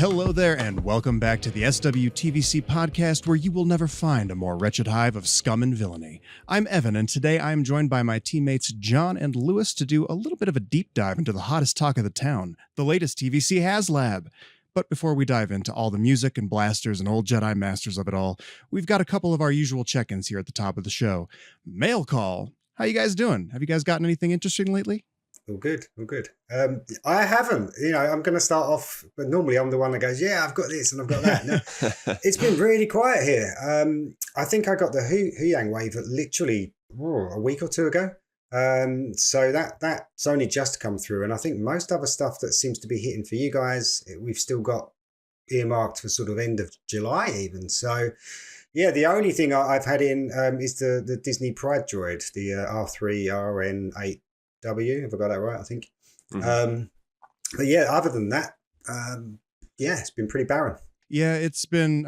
Hello there, and welcome back to the SWTVC podcast, where you will never find a more wretched hive of scum and villainy. I'm Evan, and today I am joined by my teammates John and Lewis to do a little bit of a deep dive into the hottest talk of the town, the latest TVC HasLab. But before we dive into all the music and blasters and old Jedi masters of it all, we've got a couple of our usual check-ins here at the top of the show. Mail call. How you guys doing? Have you guys gotten anything interesting lately? All good, all good. I haven't. I'm going to start off, but normally I'm the one that goes, yeah, I've got this and I've got that. No, it's been really quiet here. I think I got the Huyang wave literally a week or two ago. So that's only just come through. And I think most other stuff that seems to be hitting for you guys, we've still got earmarked for sort of end of July even. So yeah, the only thing I've had in is the Disney Pride droid, the R3RN8. Have I got that right? I think. Mm-hmm. But yeah, other than that, it's been pretty barren. Yeah, it's been,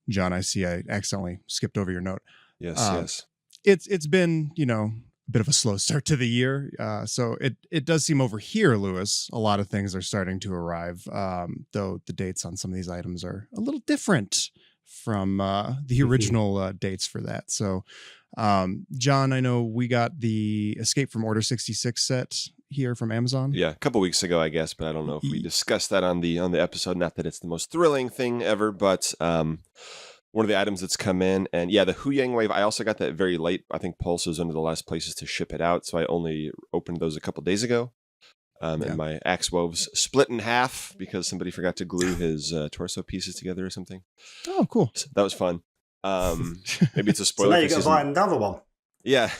John, I see I accidentally skipped over your note. Yes. It's been, a bit of a slow start to the year. So it does seem over here, Lewis, a lot of things are starting to arrive, though the dates on some of these items are a little different from the original dates for that. So, John, I know we got the Escape from Order 66 set here from Amazon. Yeah, a couple weeks ago, I guess, but I don't know if we discussed that on the episode. Not that it's the most thrilling thing ever, but one of the items that's come in, and yeah, the Huyang wave. I also got that very late. I think Pulse was one of the last places to ship it out, so I only opened those a couple days ago. And my axe woves split in half because somebody forgot to glue his torso pieces together or something. Oh, cool! So that was fun. Maybe it's a spoiler. So now you got to buy another one. Yeah,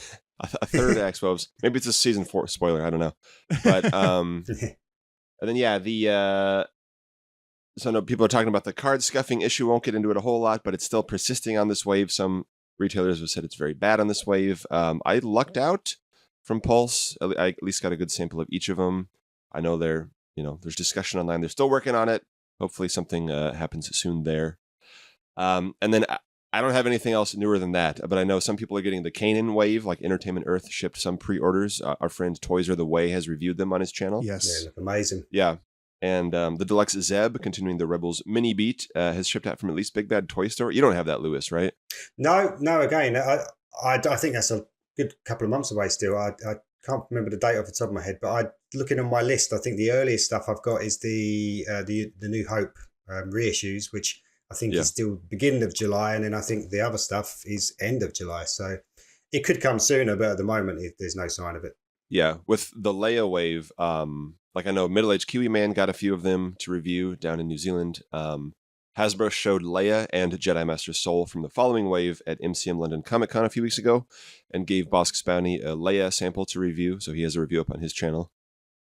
a third axe woves. Maybe it's a season 4 spoiler. I don't know. But and then so no, people are talking about the card scuffing issue. Won't get into it a whole lot, but it's still persisting on this wave. Some retailers have said it's very bad on this wave. I lucked out from Pulse. I at least got a good sample of each of them. I know there's discussion online. They're still working on it. Hopefully something happens soon there. And then I don't have anything else newer than that, but I know some people are getting the Kanan wave, like Entertainment Earth shipped some pre-orders. Our friend Toys Are the Way has reviewed them on his channel. Yes. They look amazing. Yeah. And the Deluxe Zeb, continuing the Rebels mini beat, has shipped out from at least Big Bad Toy Store. You don't have that, Lewis, right? No. Again, I think that's a good couple of months away still. I can't remember the date off the top of my head, but looking on my list, I think the earliest stuff I've got is the New Hope reissues, which I think is still beginning of July, and then I think the other stuff is end of July. So it could come sooner, but at the moment, there's no sign of it. Yeah, with the Leia wave, like I know Middle-Aged Kiwi Man got a few of them to review down in New Zealand. Hasbro showed Leia and Jedi Master Soul from the following wave at MCM London Comic Con a few weeks ago and gave Bosk's Bounty a Leia sample to review, so he has a review up on his channel.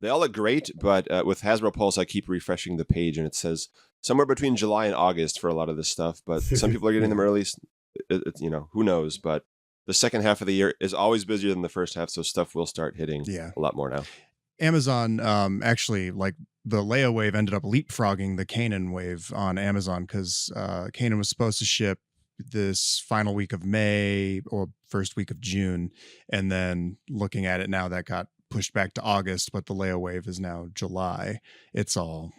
They all look great, but with Hasbro Pulse, I keep refreshing the page, and it says somewhere between July and August for a lot of this stuff, but some people are getting them early. Who knows, but the second half of the year is always busier than the first half, so stuff will start hitting a lot more now. Amazon, actually, like the Leia wave ended up leapfrogging the Kanan wave on Amazon because Kanan was supposed to ship this final week of May or first week of June. And then looking at it now, that got pushed back to August, but the Leia wave is now July. It's all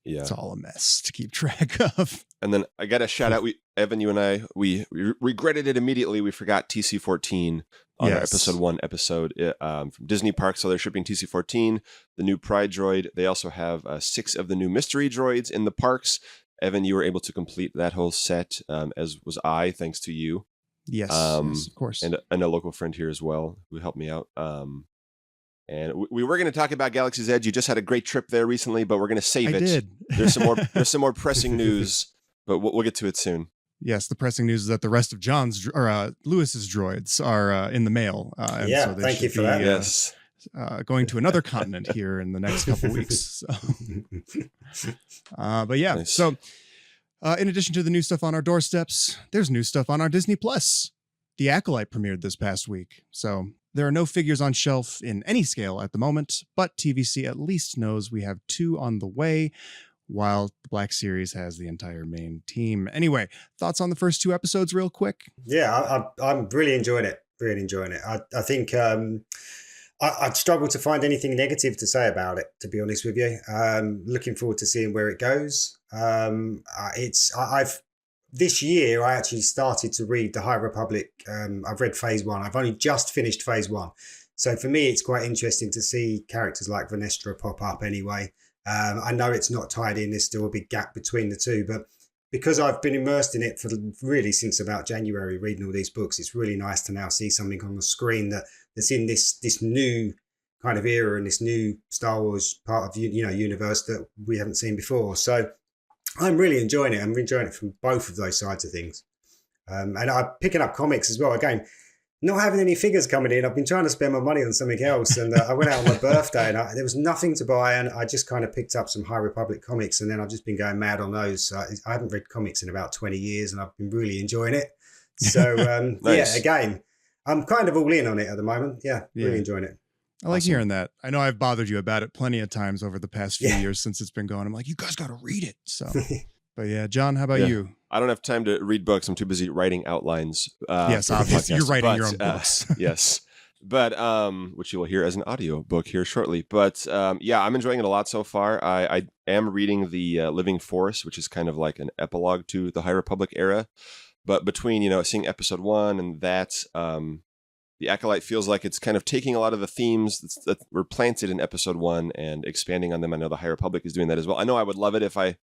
a mess to keep track of. And then I got a shout out. Evan, you and I, we regretted it immediately. We forgot TC-14 on our episode 1 episode from Disney Parks. So they're shipping TC-14, the new Pride droid. They also have 6 of the new mystery droids in the parks. Evan, you were able to complete that whole set, as was I, thanks to you. Yes, of course. And a local friend here as well who helped me out. And we were going to talk about Galaxy's Edge. You just had a great trip there recently, but we're going to save it. Did. There's some more pressing news, but we'll get to it soon. Yes, the pressing news is that the rest of Lewis's droids are in the mail. So thank you for that. Yes. Going to another continent here in the next couple weeks. So. But yeah, nice. So in addition to the new stuff on our doorsteps, there's new stuff on our Disney Plus. The Acolyte premiered this past week, so there are no figures on shelf in any scale at the moment, but TVC at least knows we have 2 on the way, while the Black Series has the entire main team. Anyway, thoughts on the first 2 episodes real quick? Yeah, I'm really enjoying it. Really enjoying it. I think I'd struggle to find anything negative to say about it, to be honest with you. Looking forward to seeing where it goes. I've this year I actually started to read the High Republic. I've read phase 1. I've only just finished phase 1. So for me, it's quite interesting to see characters like Venestra pop up anyway. I know it's not tied in. There's still a big gap between the two, but because I've been immersed in it for really since about January, reading all these books, it's really nice to now see something on the screen that's in this new kind of era and this new Star Wars part of universe that we haven't seen before. So I'm really enjoying it. I'm enjoying it from both of those sides of things. And I'm picking up comics as well. Again, not having any figures coming in, I've been trying to spend my money on something else. And I went out on my birthday and there was nothing to buy. And I just kind of picked up some High Republic comics. And then I've just been going mad on those. I haven't read comics in about 20 years and I've been really enjoying it. So, Nice. yeah, again, I'm kind of all in on it at the moment. Yeah, really enjoying it. I like Awesome. hearing that. I know I've bothered you about it plenty of times over the past few years since it's been going. I'm like, you guys got to read it. So, but yeah, John, how about you? I don't have time to read books. I'm too busy writing outlines. Yes, for the obviously. podcast. You're writing your own But, books. Yes. But which you will hear as an audio book here shortly. But yeah, I'm enjoying it a lot so far. I am reading the Living Force, which is kind of like an epilogue to the High Republic era. But between, seeing episode 1 and that, the Acolyte feels like it's kind of taking a lot of the themes that were planted in episode 1 and expanding on them. I know the High Republic is doing that as well. I know I would love it if I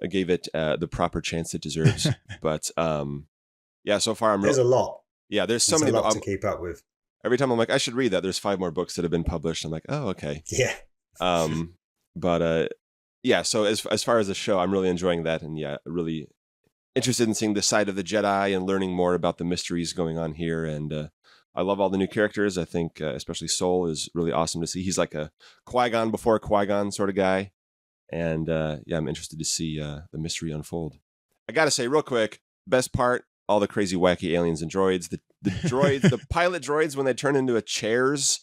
gave it the proper chance it deserves. But yeah, so far There's a lot. Yeah, there's so There's many a lot to keep up with. Every time I'm like, I should read that. There's 5 more books that have been published. I'm like, oh, okay. Yeah. But yeah, so as far as the show, I'm really enjoying that. And yeah, really interested in seeing the side of the Jedi and learning more about the mysteries going on here. And I love all the new characters. I think especially Sol is really awesome to see. He's like a Qui-Gon before Qui-Gon sort of guy. And yeah, I'm interested to see the mystery unfold. I got to say real quick, best part, all the crazy wacky aliens and droids. The droids, the pilot droids, when they turn into chairs,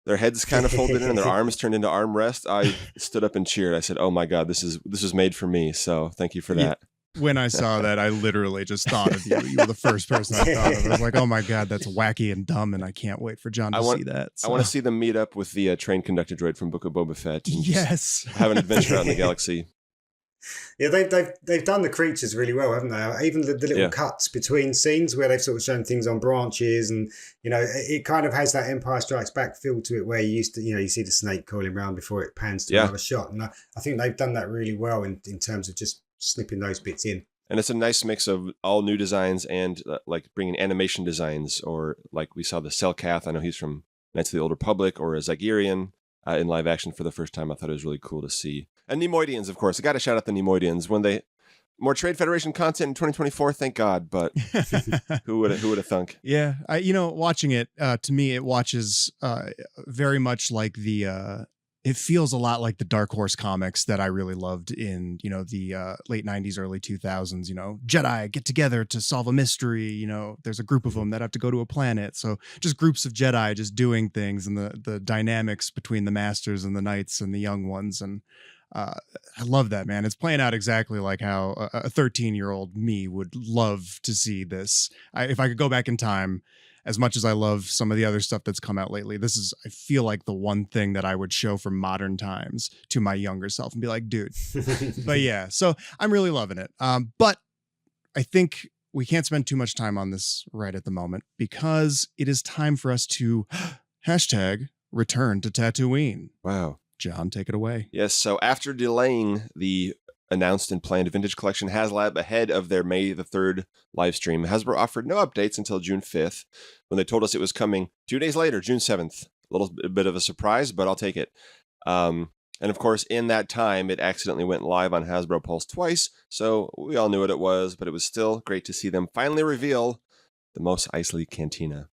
their heads kind of folded in and their arms turned into armrests. I stood up and cheered. I said, oh my God, this was made for me. So thank you for that. When I saw that, I literally just thought of you. You were the first person I thought of. I was like, oh my God, that's wacky and dumb. And I can't wait for John to see that. So. I want to see them meet up with the train conductor droid from Book of Boba Fett. And yes. have an adventure out in the galaxy. Yeah, they've done the creatures really well, haven't they? Even the little cuts between scenes where they've sort of shown things on branches, and it kind of has that Empire Strikes Back feel to it, where you used to you see the snake coiling around before it pans to another shot, and I think they've done that really well in terms of just snipping those bits in. And it's a nice mix of all new designs and like bringing animation designs, or like we saw the Selkath. I know he's from Knights of the Old Republic, or a Zagirian in live action for the first time. I thought it was really cool to see. And Neimoidians, of course. I got to shout out the Neimoidians. More Trade Federation content in 2024, thank God. But who would have thunk? Yeah, watching it, to me, it watches very much like it feels a lot like the Dark Horse comics that I really loved in, the late 90s, early 2000s. Jedi get together to solve a mystery. There's a group of them that have to go to a planet. So just groups of Jedi just doing things, and the dynamics between the masters and the knights and the young ones. And I love that, man. It's playing out exactly like how a 13-year-old me would love to see this. If I could go back in time, as much as I love some of the other stuff that's come out lately, this is, I feel like, the one thing that I would show from modern times to my younger self and be like, dude. But yeah, so I'm really loving it. But I think we can't spend too much time on this right at the moment, because it is time for us to hashtag return to Tatooine. Wow. John, take it away. Yes, so after delaying the announced and planned Vintage Collection HasLab ahead of their May the 3rd live stream, Hasbro offered no updates until June 5th, when they told us it was coming 2 days later, June 7th. A little bit of a surprise, but I'll take it. And of course, in that time, it accidentally went live on Hasbro Pulse twice, so we all knew what it was, but it was still great to see them finally reveal the Mos Eisley Cantina.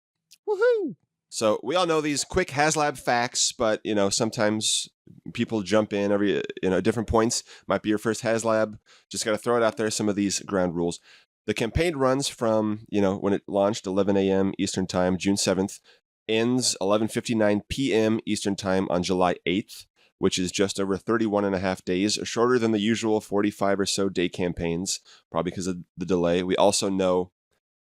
Woohoo! So we all know these quick HasLab facts, but sometimes people jump in every different points. Might be your first HasLab. Just got to throw it out there. Some of these ground rules. The campaign runs from when it launched 11 a.m. Eastern Time, June 7th, ends 11:59 p.m. Eastern Time on July 8th, which is just over 31 and a half days, shorter than the usual 45 or so day campaigns, probably because of the delay. We also know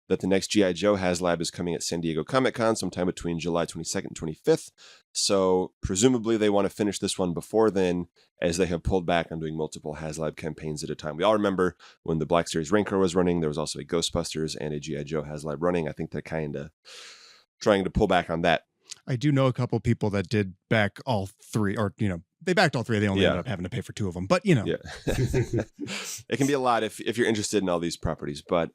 that the next G.I. Joe HasLab is coming at San Diego Comic-Con sometime between July 22nd and 25th. So presumably they want to finish this one before then, as they have pulled back on doing multiple HasLab campaigns at a time. We all remember when the Black Series Rancor was running, there was also a Ghostbusters and a G.I. Joe HasLab running. I think they're kind of trying to pull back on that. I do know a couple people that did back all three, or, they backed all three. They only ended up having to pay for two of them, but Yeah. It can be a lot if you're interested in all these properties. But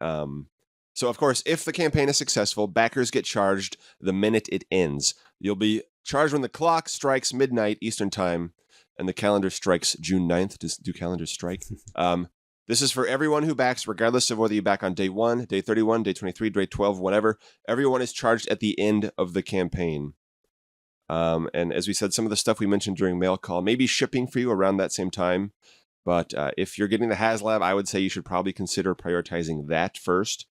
so, of course, if the campaign is successful, backers get charged the minute it ends. You'll be charged when the clock strikes midnight Eastern time and the calendar strikes June 9th. Do calendars strike? This is for everyone who backs, regardless of whether you back on day 1, day 31, day 23, day 12, whatever. Everyone is charged at the end of the campaign. And as we said, some of the stuff we mentioned during mail call may be shipping for you around that same time. But if you're getting the HasLab, I would say you should probably consider prioritizing that first.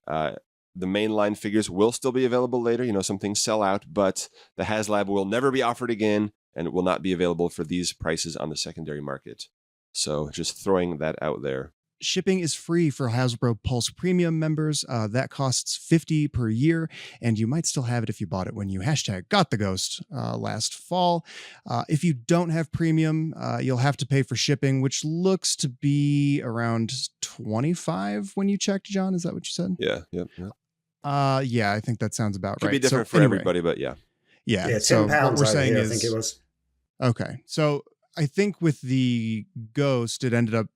The mainline figures will still be available later. Some things sell out, but the HasLab will never be offered again, and it will not be available for these prices on the secondary market. So just throwing that out there. Shipping is free for Hasbro Pulse Premium members. That costs $50 per year, and you might still have it if you bought it when you #GotTheGhost last fall. If you don't have Premium, you'll have to pay for shipping, which looks to be around $25 when you checked, John. Is that what you said? Yeah. Yeah, I think that sounds about right. Could be different for everybody, but yeah. Yeah, £10 so what we're saying here, is, I think it was. Okay, so I think with the Ghost, it ended up,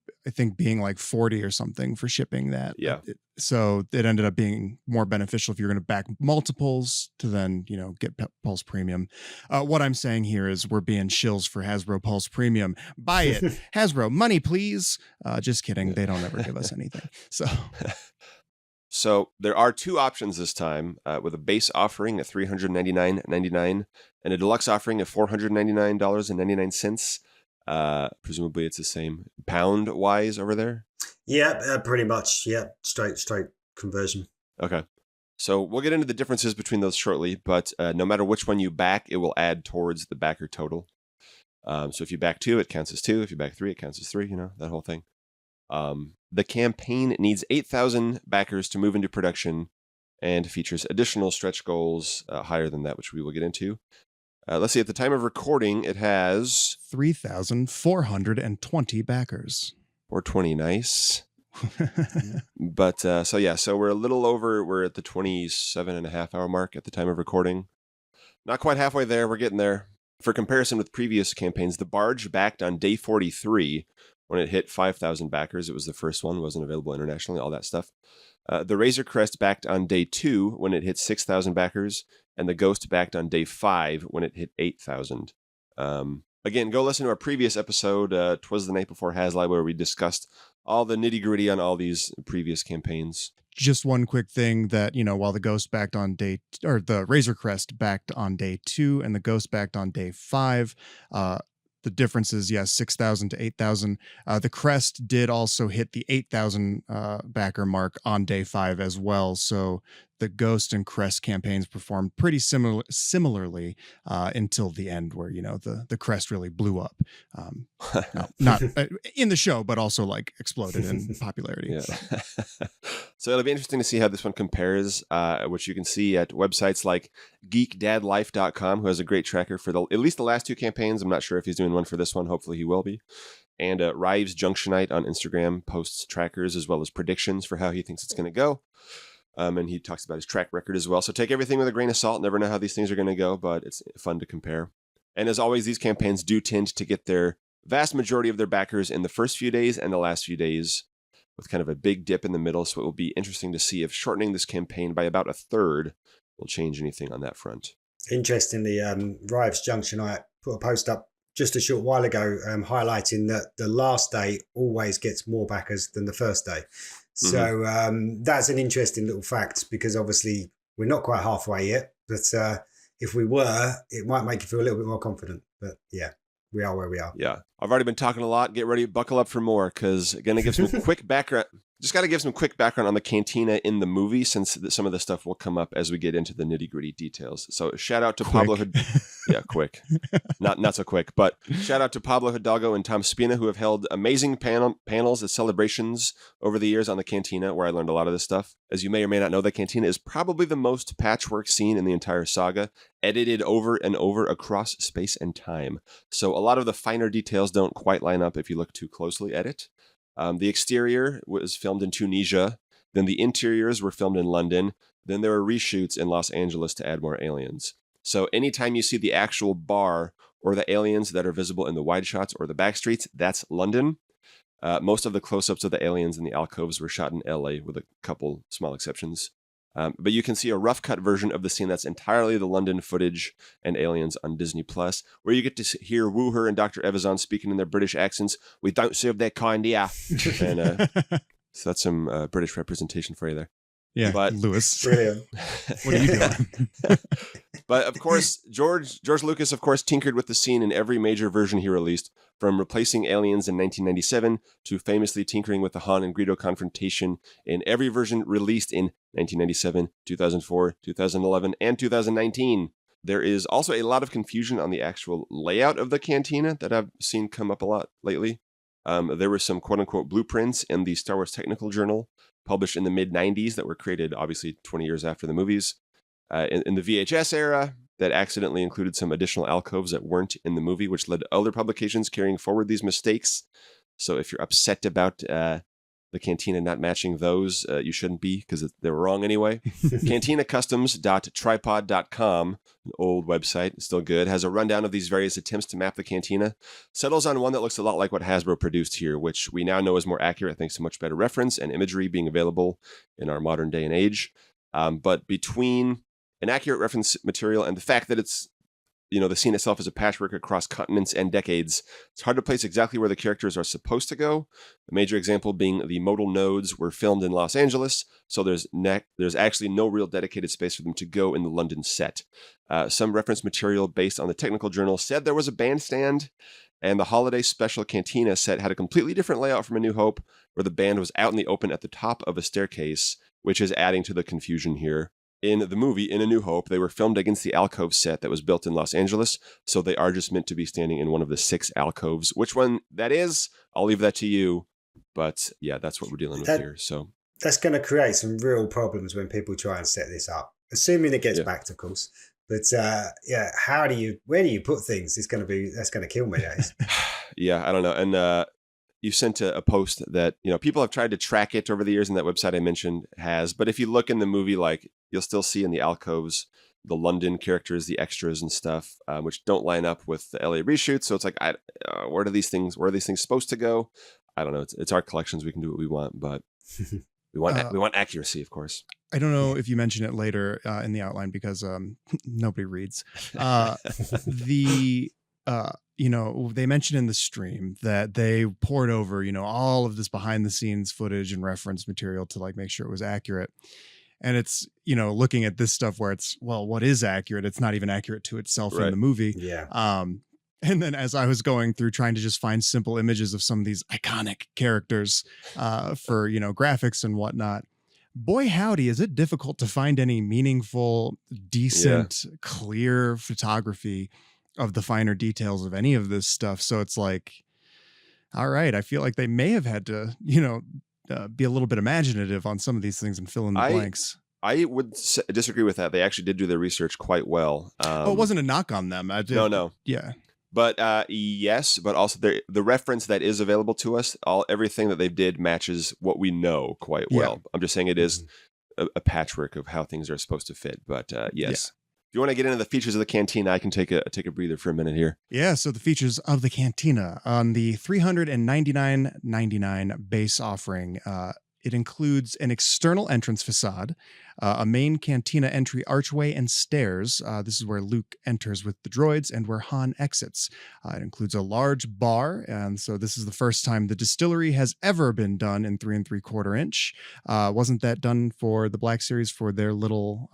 being like 40 or something for shipping that. Yeah. So it ended up being more beneficial if you're going to back multiples to then, get Pulse Premium. What I'm saying here is we're being shills for Hasbro Pulse Premium. Buy it. Hasbro, money, please. Just kidding. They don't ever give us anything. So there are two options this time, with a base offering at $399.99 and a deluxe offering at $499.99. Presumably it's the same pound wise over there. Yeah, pretty much. Yeah, straight conversion. Okay. So we'll get into the differences between those shortly, but no matter which one you back, it will add towards the backer total. So if you back 2, it counts as 2. If you back 3, it counts as 3, that whole thing. The campaign needs 8,000 backers to move into production and features additional stretch goals higher than that, which we will get into. Let's see, at the time of recording, it has 3,420 backers. 420, nice. But so we're a little over, we're at the 27.5-hour mark at the time of recording. Not quite halfway there, we're getting there. For comparison with previous campaigns, the Barge backed on day 43 when it hit 5,000 backers. It was the first one, wasn't available internationally, all that stuff. The Razor Crest backed on day 2 when it hit 6,000 backers, and the Ghost backed on day 5 when it hit 8,000. Again, go listen to our previous episode, 'Twas the Night Before HasLab, where we discussed all the nitty-gritty on all these previous campaigns. Just one quick thing that, while the Ghost backed on or the Razor Crest backed on day 2 and the Ghost backed on day 5, the difference is, 6,000 to 8,000. The Crest did also hit the 8,000 backer mark on day 5 as well. So the Ghost and Crest campaigns performed pretty similarly until the end, where the Crest really blew up. Not in the show, but also exploded in popularity. Yeah. So it'll be interesting to see how this one compares, which you can see at websites like geekdadlife.com, who has a great tracker for at least the last 2 campaigns. I'm not sure if he's doing one for this one. Hopefully he will be. And Rives Junctionite on Instagram posts trackers as well as predictions for how he thinks it's going to go. And he talks about his track record as well. So take everything with a grain of salt. Never know how these things are going to go, but it's fun to compare. And as always, these campaigns do tend to get their vast majority of their backers in the first few days and the last few days, with kind of a big dip in the middle. So it will be interesting to see if shortening this campaign by about a third will change anything on that front. Interestingly, Rives Junctionite put a post up just a short while ago highlighting that the last day always gets more backers than the first day. So that's an interesting little fact, because obviously we're not quite halfway yet. But if we were, it might make you feel a little bit more confident. But yeah, we are where we are. Yeah. I've already been talking a lot. Get ready, buckle up for more, because going to give some quick background. just got to give some quick background on the Cantina in the movie, since some of the stuff will come up as we get into the nitty gritty details. So shout out to Pablo. Yeah, quick. Not so quick, but shout out to Pablo Hidalgo and Tom Spina, who have held amazing panels at celebrations over the years on the Cantina, where I learned a lot of this stuff. As you may or may not know, the Cantina is probably the most patchwork scene in the entire saga, edited over and over across space and time. So a lot of the finer details don't quite line up if you look too closely at it. The exterior was filmed in Tunisia. Then the interiors were filmed in London. Then there were reshoots in Los Angeles to add more aliens. So anytime you see the actual bar or the aliens that are visible in the wide shots or the back streets, that's London. Most of the close-ups of the aliens in the alcoves were shot in LA, with a couple small exceptions. But you can see a rough cut version of the scene that's entirely the London footage and aliens on Disney Plus, where you get to hear Wuher and Dr. Evazan speaking in their British accents. We don't serve that kind here. And so that's some British representation for you there. Yeah, but Lewis. Brilliant. What are you doing? But of course, George Lucas, of course, tinkered with the scene in every major version he released, from replacing aliens in 1997 to famously tinkering with the Han and Greedo confrontation in every version released in 1997, 2004, 2011, and 2019. There is also a lot of confusion on the actual layout of the Cantina that I've seen come up a lot lately. There were some quote-unquote blueprints in the Star Wars Technical Journal published in the mid-90s that were created, obviously, 20 years after the movies. In the VHS era, that accidentally included some additional alcoves that weren't in the movie, which led to other publications carrying forward these mistakes. So if you're upset about the Cantina not matching those, you shouldn't be, because they were wrong anyway. CantinaCustoms.tripod.com, an old website, still good, has a rundown of these various attempts to map the Cantina. Settles on one that looks a lot like what Hasbro produced here, which we now know is more accurate thanks to much better reference and imagery being available in our modern day and age. But between an accurate reference material and the fact that it's, the scene itself is a patchwork across continents and decades, it's hard to place exactly where the characters are supposed to go. A major example being the modal nodes were filmed in Los Angeles, so there's actually no real dedicated space for them to go in the London set. Some reference material based on the Technical Journal said there was a bandstand, and the holiday special Cantina set had a completely different layout from A New Hope, where the band was out in the open at the top of a staircase, which is adding to the confusion here. In the movie, in A New Hope, they were filmed against the alcove set that was built in Los Angeles, so they are just meant to be standing in one of the 6 alcoves. Which one that is, I'll leave that to you. But yeah, that's what we're dealing with here. So that's going to create some real problems when people try and set this up, assuming it gets backed, of course. But yeah, where do you put things? That's going to kill me, guys. Yeah, I don't know. And you sent a post that, people have tried to track it over the years, and that website I mentioned has. But if you look in the movie, you'll still see in the alcoves the London characters, the extras and stuff, which don't line up with the LA reshoots. So it's like, where are these things supposed to go? I don't know. It's our collections. We can do what we want, but we want accuracy, of course. I don't know if you mention it later in the outline, because nobody reads. They mentioned in the stream that they poured over, all of this behind the scenes footage and reference material to make sure it was accurate. And it's, looking at this stuff where it's, well, what is accurate? It's not even accurate to itself in the movie. Yeah. And then as I was going through trying to just find simple images of some of these iconic characters for, graphics and whatnot, boy, howdy, is it difficult to find any meaningful, decent, clear photography of the finer details of any of this stuff. So it's like, all right, I feel like they may have had to, be a little bit imaginative on some of these things and fill in the blanks. I would disagree with that. They actually did do their research quite well. It wasn't a knock on them. No. Yeah. But yes, but also the reference that is available to us, everything that they did matches what we know quite well. I'm just saying it is a patchwork of how things are supposed to fit. But yes. Yeah. If you want to get into the features of the Cantina, I can take a breather for a minute here. Yeah, so the features of the Cantina on the $399.99 base offering, it includes an external entrance facade, a main Cantina entry archway and stairs. This is where Luke enters with the droids and where Han exits. It includes a large bar, and so this is the first time the distillery has ever been done in 3 3/4 inch. Wasn't that done for the Black Series for their little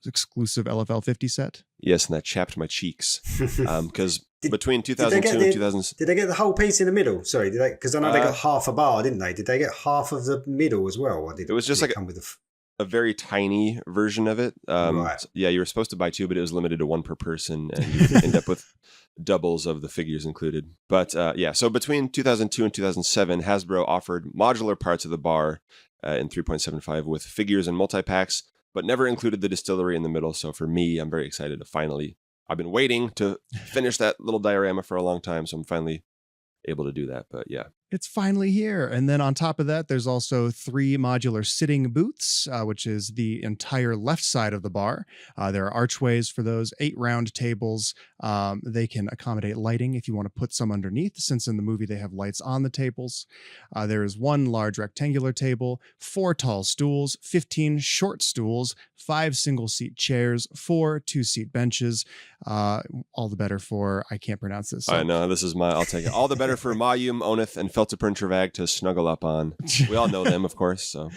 exclusive LFL 50 set? Yes, and that chapped my cheeks. Because between 2002 and 2000... Did they get the whole piece in the middle? Sorry, did they? Because I know they got half a bar, didn't they? Did they get half of the middle as well? Or did it was just like come with a very tiny version of it. Right. Yeah, you were supposed to buy 2, but it was limited to 1 per person, and you end up with doubles of the figures included. But yeah, so between 2002 and 2007, Hasbro offered modular parts of the bar in 3.75 with figures and multi-packs, but never included the distillery in the middle. So for me, I'm very excited to finally... I've been waiting to finish that little diorama for a long time, so I'm finally able to do that. But yeah. It's finally here. And then on top of that, there's also 3 modular sitting booths, which is the entire left side of the bar. There are archways for those, 8 round tables. They can accommodate lighting if you want to put some underneath, since in the movie they have lights on the tables. There is 1 large rectangular table, 4 tall stools, 15 short stools, 5 single-seat chairs, 4 2-seat benches. All the better for, I can't pronounce this. So. I know, this is I'll take it. All the better for Mayum, Oneth, and Feltapern Travag to snuggle up on. We all know them, of course. So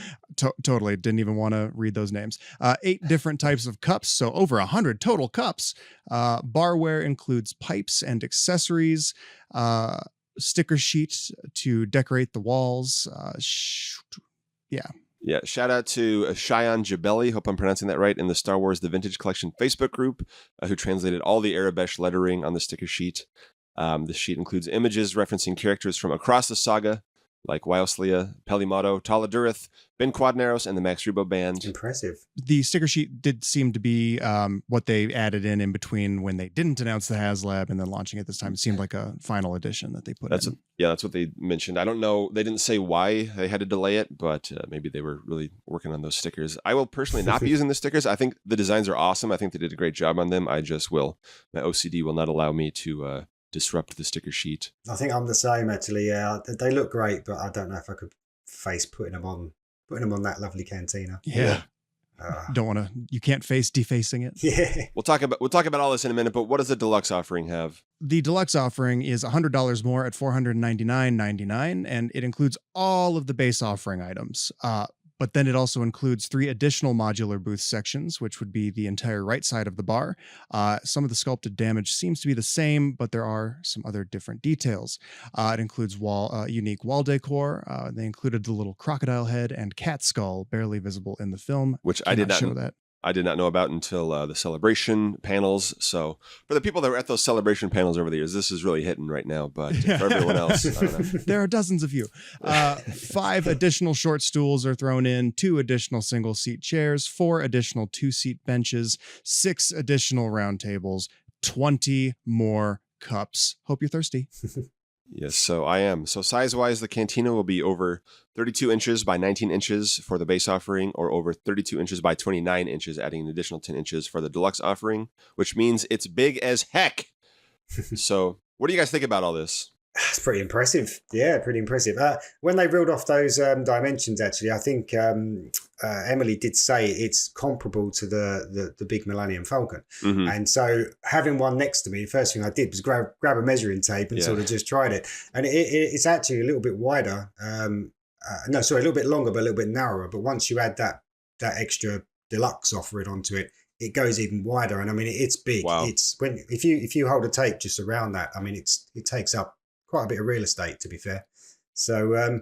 totally didn't even want to read those names. 8 different types of cups, so over 100 total cups. Barware includes pipes and accessories, sticker sheets to decorate the walls. Yeah, shout out to Cheyenne Jabelli, hope I'm pronouncing that right, in the Star Wars The Vintage Collection Facebook group, who translated all the Arabesh lettering on the sticker sheet. The sheet includes images referencing characters from across the saga, like Wyoslea, Pelimotto, Taladurith, Ben Quadnaros, and the Max Rebo Band. Impressive. The sticker sheet did seem to be what they added in between when they didn't announce the HasLab and then launching it this time. It seemed like a final edition that they put in. Yeah, that's what they mentioned. I don't know. They didn't say why they had to delay it, but maybe they were really working on those stickers. I will personally not be using the stickers. I think the designs are awesome. I think they did a great job on them. My OCD will not allow me to disrupt the sticker sheet. I think I'm the same, actually. Yeah, they look great, but I don't know if I could face putting them on that lovely Cantina. Yeah. Don't want to. You can't face defacing it. Yeah. We'll talk about all this in a minute. But what does the deluxe offering have? The deluxe offering is $100 more at $499.99, and it includes all of the base offering items. But then it also includes 3 additional modular booth sections, which would be the entire right side of the bar. Some of the sculpted damage seems to be the same, but there are some other different details. It includes unique wall decor. They included the little crocodile head and cat skull, barely visible in the film. Which I did not show that. I did not know about until the celebration panels. So for the people that were at those celebration panels over the years, this is really hitting right now. But for everyone else, I don't know. There are dozens of you. 5 additional short stools are thrown in, 2 additional single-seat chairs, 4 additional 2-seat benches, 6 additional round tables, 20 more cups. Hope you're thirsty. Yes, so I am. So size-wise, the Cantina will be over 32 inches by 19 inches for the base offering, or over 32 inches by 29 inches, adding an additional 10 inches for the deluxe offering, which means it's big as heck. So what do you guys think about all this? It's pretty impressive. Yeah, pretty impressive. When they reeled off those dimensions, actually, I think Emily did say it's comparable to the big Millennium Falcon. Mm-hmm. And so having one next to me, the first thing I did was grab a measuring tape and sort of just tried it. And it's actually a little bit wider. A little bit longer, but a little bit narrower. But once you add that extra deluxe offering onto it, it goes even wider. And I mean, it's big. Wow. It's if you hold a tape just around that, I mean, it takes up quite a bit of real estate, to be fair. So,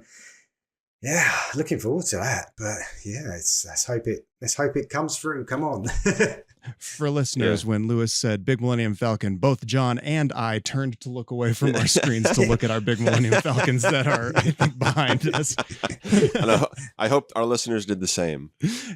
looking forward to that. But yeah, let's hope it comes through. Come on. For listeners, when Lewis said Big Millennium Falcon, both John and I turned to look away from our screens to look at our Big Millennium Falcons that are, I think, behind us. I hope our listeners did the same.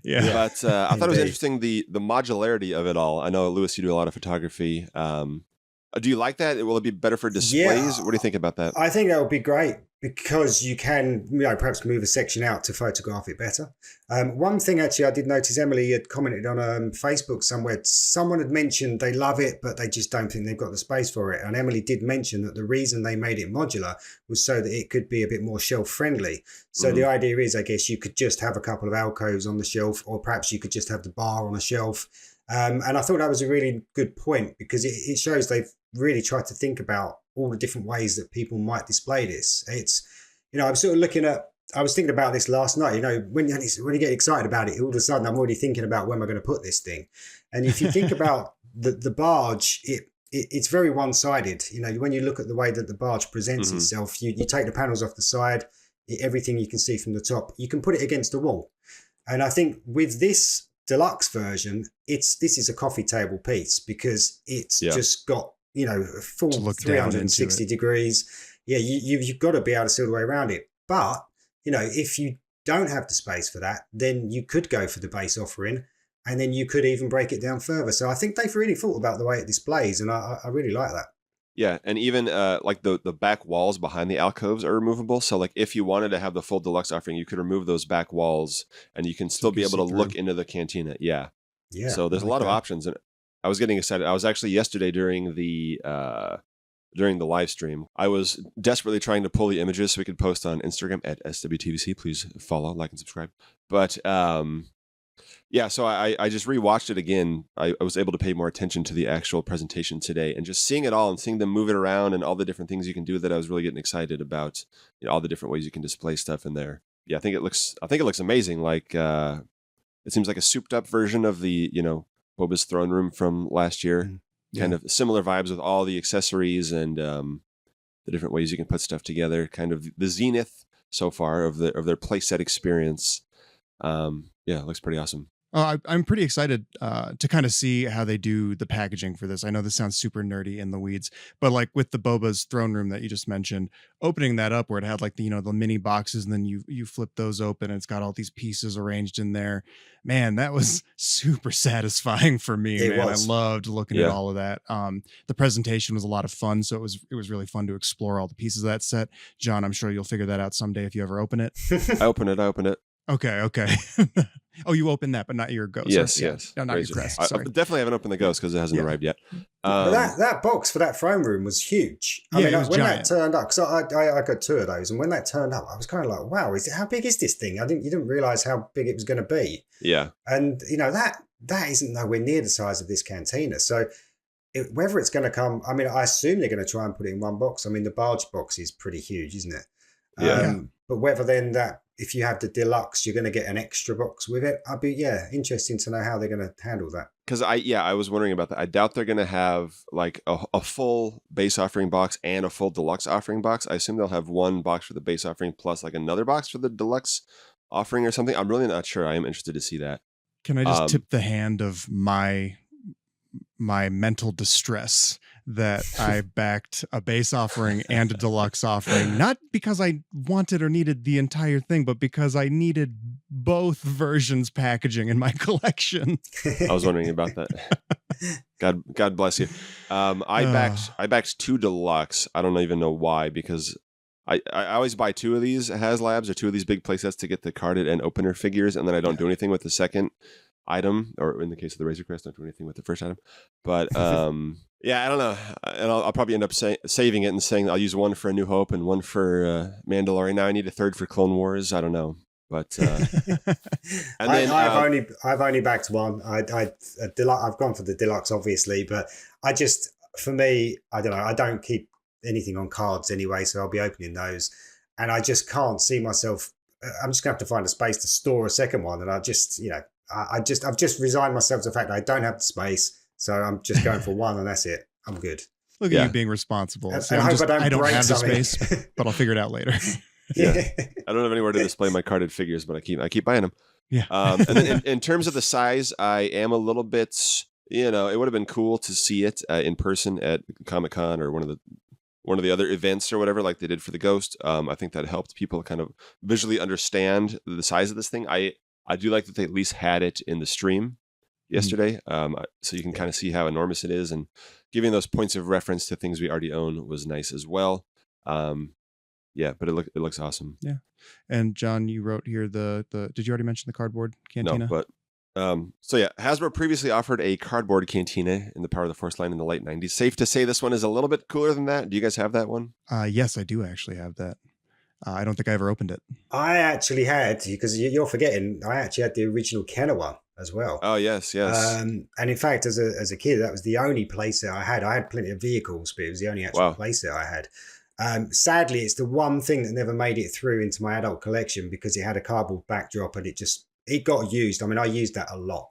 Yeah. But I thought it was interesting, the modularity of it all. I know, Lewis, you do a lot of photography. Do you like that? Will it be better for displays? Yeah, what do you think about that? I think that would be great because you can, perhaps move a section out to photograph it better. One thing actually I did notice, Emily had commented on Facebook somewhere. Someone had mentioned they love it, but they just don't think they've got the space for it. And Emily did mention that the reason they made it modular was so that it could be a bit more shelf friendly. So the idea is, I guess, you could just have a couple of alcoves on the shelf, or perhaps you could just have the bar on a shelf. And I thought that was a really good point because it shows they've really tried to think about all the different ways that people might display this. It's, I'm sort of I was thinking about this last night, when you get excited about it, all of a sudden I'm already thinking about when we're going to put this thing. And if you think about the barge, it's very one-sided. You know, when you look at the way that the barge presents itself, you take the panels off the side, everything you can see from the top, you can put it against the wall. And I think with this deluxe version, this is a coffee table piece because it's just got, you know, a full 360 degrees. Yeah, you've got to be able to see all the way around it. But, you know, if you don't have the space for that, then you could go for the base offering, and then you could even break it down further. So I think they've really thought about the way it displays, and I really like that. Yeah, and even like the back walls behind the alcoves are removable. So like if you wanted to have the full deluxe offering, you could remove those back walls, and you can still be able to look into the cantina. Yeah. So there's a lot of options, and I was getting excited. I was actually yesterday during the live stream, I was desperately trying to pull the images so we could post on Instagram at SWTVC. Please follow, like, and subscribe. But yeah, so I just rewatched it again. I was able to pay more attention to the actual presentation today, and just seeing it all and seeing them move it around and all the different things you can do, that I was really getting excited about, you know, all the different ways you can display stuff in there. Yeah, I think it looks amazing. Like it seems like a souped up version of the, you know, Boba's throne room from last year. Kind of similar vibes with all the accessories and the different ways you can put stuff together. Kind of the zenith so far of their playset experience. Yeah, it looks pretty awesome. I'm pretty excited to kind of see how they do the packaging for this. I know this sounds super nerdy in the weeds, but like with the Boba's throne room that you just mentioned, opening that up where it had like the, you know, the mini boxes, and then you flip those open and it's got all these pieces arranged in there. Man, that was super satisfying for me. I loved looking at all of that. The presentation was a lot of fun, so it was really fun to explore all the pieces of that set. John, I'm sure you'll figure that out someday if you ever open it. I open it. Okay. Oh, you opened that, but not your ghost. Yes. No, not your crest. I definitely haven't opened the ghost because it hasn't arrived yet. That box for that throne room was huge. I mean, when giant. That turned up, because I got 2 of those, and when that turned up, I was kind of like, wow, how big is this thing? You didn't realize how big it was going to be. Yeah. And, you know, that isn't nowhere near the size of this cantina. So whether it's going to come, I mean, I assume they're going to try and put it in one box. I mean, the barge box is pretty huge, isn't it? Yeah. But whether then that, if you have the deluxe, you're going to get an extra box with it. I'd be interesting to know how they're going to handle that. Because I was wondering about that. I doubt they're going to have like a full base offering box and a full deluxe offering box. I assume they'll have one box for the base offering plus like another box for the deluxe offering or something. I'm really not sure. I am interested to see that. Can I just tip the hand of my mental distress that I backed a base offering and a deluxe offering, not because I wanted or needed the entire thing, but because I needed both versions packaging in my collection. I was wondering about that. God bless you. I backed 2 deluxe. I don't even know why, because I always buy 2 of these HasLabs or 2 of these big playsets to get the carded and opener figures, and then I don't do anything with the second item, or in the case of the Razor Crest, don't do anything with the first item. But yeah, I don't know, and I'll probably end up saving it and saying I'll use one for A New Hope and one for Mandalorian. Now I need a third for Clone Wars. I don't know, but and then I've only backed one. I've gone for the deluxe, obviously, but for me, I don't know. I don't keep anything on cards anyway, so I'll be opening those, and I just can't see myself. I'm just gonna have to find a space to store a second one, and I've just resigned myself to the fact that I don't have the space. So I'm just going for one, and that's it. I'm good. Look at you being responsible. And I don't have the space, but I'll figure it out later. Yeah. I don't have anywhere to display my carded figures, but I keep buying them. Yeah. And then in terms of the size, I am a little bit, you know, it would have been cool to see it in person at Comic-Con or one of the other events or whatever, like they did for the Ghost. I think that helped people kind of visually understand the size of this thing. I do like that they at least had it in the stream yesterday, so you can kind of see how enormous it is, and giving those points of reference to things we already own was nice as well. Yeah, but it looks awesome. Yeah. And John, you wrote here did you already mention the cardboard cantina? No, but so yeah, Hasbro previously offered a cardboard cantina in the Power of the Force line in the late 90s. Safe to say this one is a little bit cooler than that. Do you guys have that one? Yes, I do actually have that. I don't think I ever opened it. I actually had, because you're forgetting, I actually had the original Kenner one as well. Oh, yes. And in fact, as a kid, that was the only playset I had. I had plenty of vehicles, but it was the only actual playset I had. Sadly, it's the one thing that never made it through into my adult collection because it had a cardboard backdrop and it got used. I mean, I used that a lot.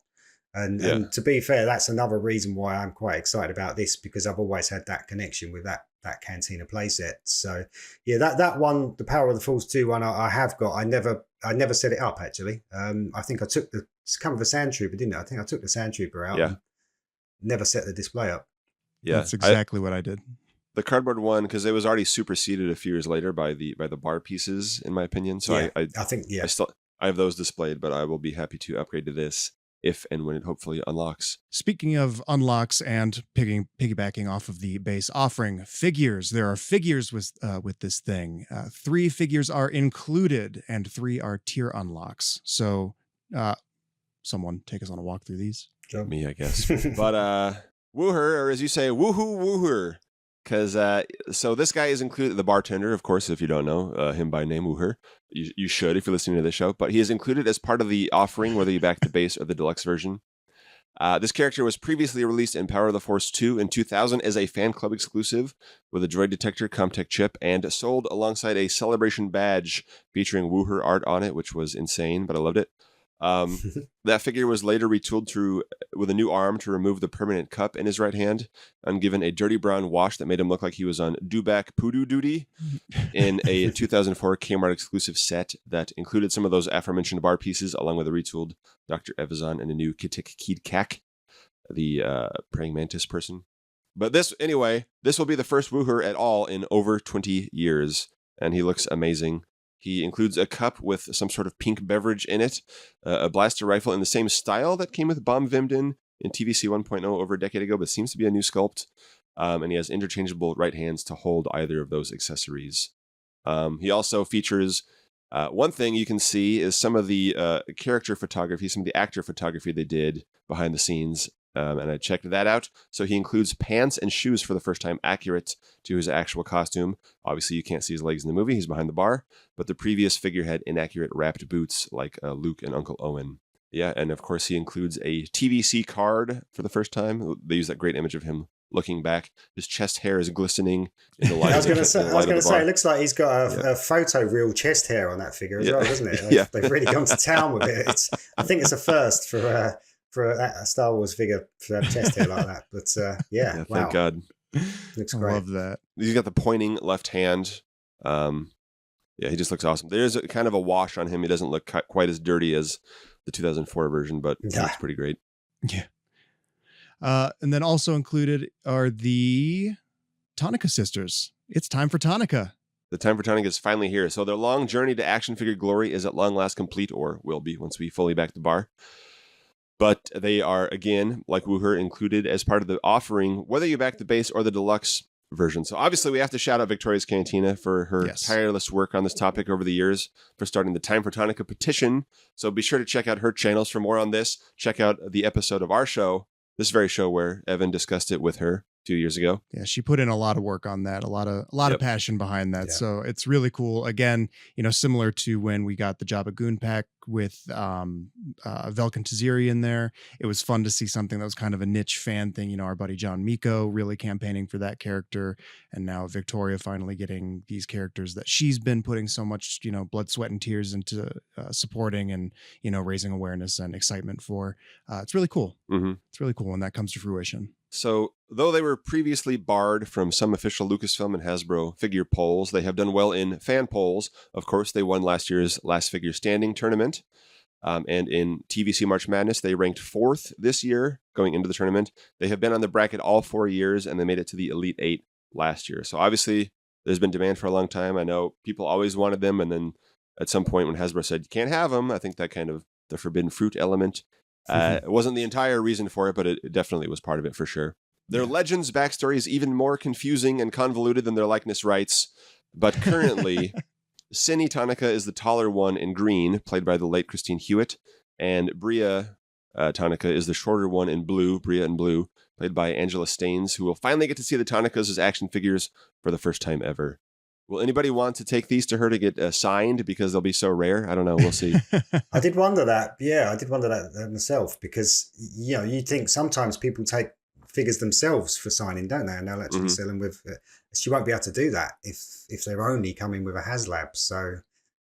And to be fair, that's another reason why I'm quite excited about this, because I've always had that connection with that Cantina playset. So yeah, that one, the Power of the Force 2 one, I have got. I never set it up actually. I think I took it's come with a Sand Trooper, didn't it? I think I took the Sand Trooper out. And never set the display up. Yeah, that's exactly what I did. The cardboard one, because it was already superseded a few years later by the bar pieces, in my opinion. So yeah, I think I have those displayed, but I will be happy to upgrade to this if and when it hopefully unlocks. Speaking of unlocks and piggybacking off of the base offering, figures. There are figures with this thing. 3 figures are included and 3 are tier unlocks. So someone take us on a walk through these. Me, I guess. But Wuher, or as you say, Wuher. Because so this guy is included, the bartender, of course, if you don't know him by name, Wuher. You should if you're listening to this show. But he is included as part of the offering, whether you back the base or the deluxe version. This character was previously released in Power of the Force 2 in 2000 as a fan club exclusive with a droid detector Comtech chip and sold alongside a celebration badge featuring Wuher art on it, which was insane, but I loved it. That figure was later retooled with a new arm to remove the permanent cup in his right hand and given a dirty brown wash that made him look like he was on Dewback Poodoo duty in a 2004 Kmart exclusive set that included some of those aforementioned bar pieces along with a retooled Dr. Evazan and a new Kitik Keed Kak, the praying mantis person. But this will be the first Wuher at all in over 20 years, and he looks amazing. He includes a cup with some sort of pink beverage in it, a blaster rifle in the same style that came with Bomb Vimden in TVC 1.0 over a decade ago, but seems to be a new sculpt. And he has interchangeable right hands to hold either of those accessories. He also features, one thing you can see is some of the character photography, some of the actor photography they did behind the scenes. And I checked that out. So he includes pants and shoes for the first time accurate to his actual costume. Obviously, you can't see his legs in the movie. He's behind the bar. But the previous figure had inaccurate wrapped boots like Luke and Uncle Owen. Yeah, and of course, he includes a TVC card for the first time. They use that great image of him looking back. His chest hair is glistening in the light. I was going to say, it looks like he's got a photo real chest hair on that figure as well, doesn't it? They've really gone to town with it. I think it's a first for a Star Wars figure to have chest hair like that. But wow. Thank God. Looks great. I love that. He's got the pointing left hand. He just looks awesome. There's a kind of a wash on him. He doesn't look quite as dirty as the 2004 version, but he looks pretty great. Yeah. And then also included are the Tonica sisters. It's time for Tonica. The time for Tonica is finally here. So their long journey to action figure glory is at long last complete, or will be once we fully back the bar. But they are, again, like Wuher, included as part of the offering, whether you back the base or the deluxe version. So obviously we have to shout out Victoria's Cantina for her tireless work on this topic over the years, for starting the Time for Tonica petition. So be sure to check out her channels for more on this. Check out the episode of our show, this very show, where Evan discussed it with her 2 years ago. Yeah, she put in a lot of work on that, a lot of passion behind that. Yeah. So it's really cool. Again, similar to when we got the Jabba Goon pack with Velkin Taziri in there. It was fun to see something that was kind of a niche fan thing. Our buddy John Miko really campaigning for that character, and now Victoria finally getting these characters that she's been putting so much blood, sweat, and tears into supporting and raising awareness and excitement for. It's really cool. Mm-hmm. It's really cool when that comes to fruition. So, though they were previously barred from some official Lucasfilm and Hasbro figure polls, they have done well in fan polls. Of course, they won last year's Last Figure Standing tournament. And in TVC March Madness, they ranked 4th this year going into the tournament. They have been on the bracket all 4 years, and they made it to the Elite 8 last year. So, obviously, there's been demand for a long time. I know people always wanted them, and then at some point when Hasbro said, you can't have them, I think that kind of the forbidden fruit element. It wasn't the entire reason for it, but it definitely was part of it for sure. Their Legends backstory is even more confusing and convoluted than their likeness rights. But currently, Cine Tonica is the taller one in green, played by the late Christine Hewitt. And Bria Tonica is the shorter one in blue, Bria in blue, played by Angela Staines, who will finally get to see the Tonicas as action figures for the first time ever. Will anybody want to take these to her to get signed because they'll be so rare? I don't know. We'll see. I did wonder that. Yeah, I did wonder that myself because, you think sometimes people take figures themselves for signing, don't they? And they'll actually sell them with... she won't be able to do that if they're only coming with a HasLab. So,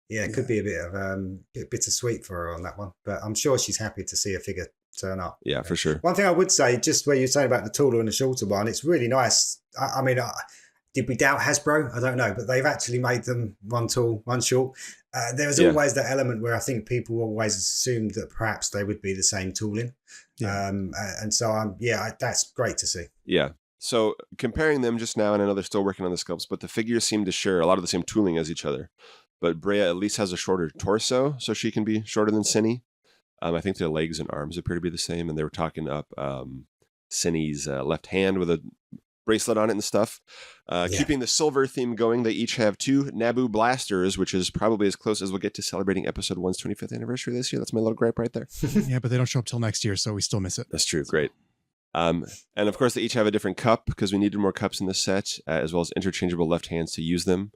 it could be a bit of bittersweet for her on that one. But I'm sure she's happy to see a figure turn up. Yeah, for sure. One thing I would say, just where you're saying about the taller and the shorter one, it's really nice. I mean, did we doubt Hasbro? I don't know, but they've actually made them one tall, one short. There was always that element where I think people always assumed that perhaps they would be the same tooling. Yeah. And so, that's great to see. Yeah. So comparing them just now, and I know they're still working on the sculpts, but the figures seem to share a lot of the same tooling as each other. But Brea at least has a shorter torso, so she can be shorter than Cinny. I think their legs and arms appear to be the same, and they were talking up Cinny's left hand with a bracelet on it and stuff. Keeping the silver theme going, they each have 2 Naboo blasters, which is probably as close as we'll get to celebrating Episode 1's 25th anniversary this year. That's my little gripe right there. Yeah, but they don't show up till next year, so we still miss it. That's true. Great. And of course, they each have a different cup because we needed more cups in this set, as well as interchangeable left hands to use them.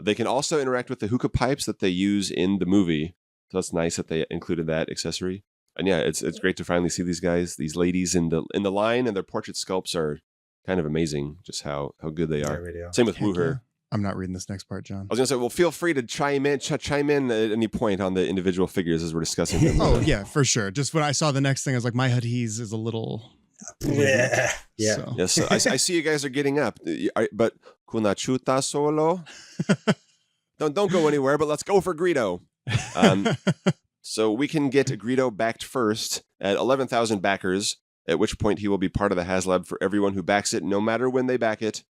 They can also interact with the hookah pipes that they use in the movie. So that's nice that they included that accessory. And yeah, it's great to finally see these guys, these ladies in the line, and their portrait sculpts are kind of amazing, just how good they are. Really are. Same with Wuher. Yeah. I'm not reading this next part, John. I was going to say, well, feel free to chime in at any point on the individual figures as we're discussing them. Oh, yeah, for sure. Just when I saw the next thing, I was like, my Hadis is a little... Yeah. So. Yes, so I see you guys are getting up. But kuna chuta solo? Don't go anywhere, but let's go for Greedo. So we can get Greedo backed first at 11,000 backers, at which point he will be part of the HasLab for everyone who backs it, no matter when they back it.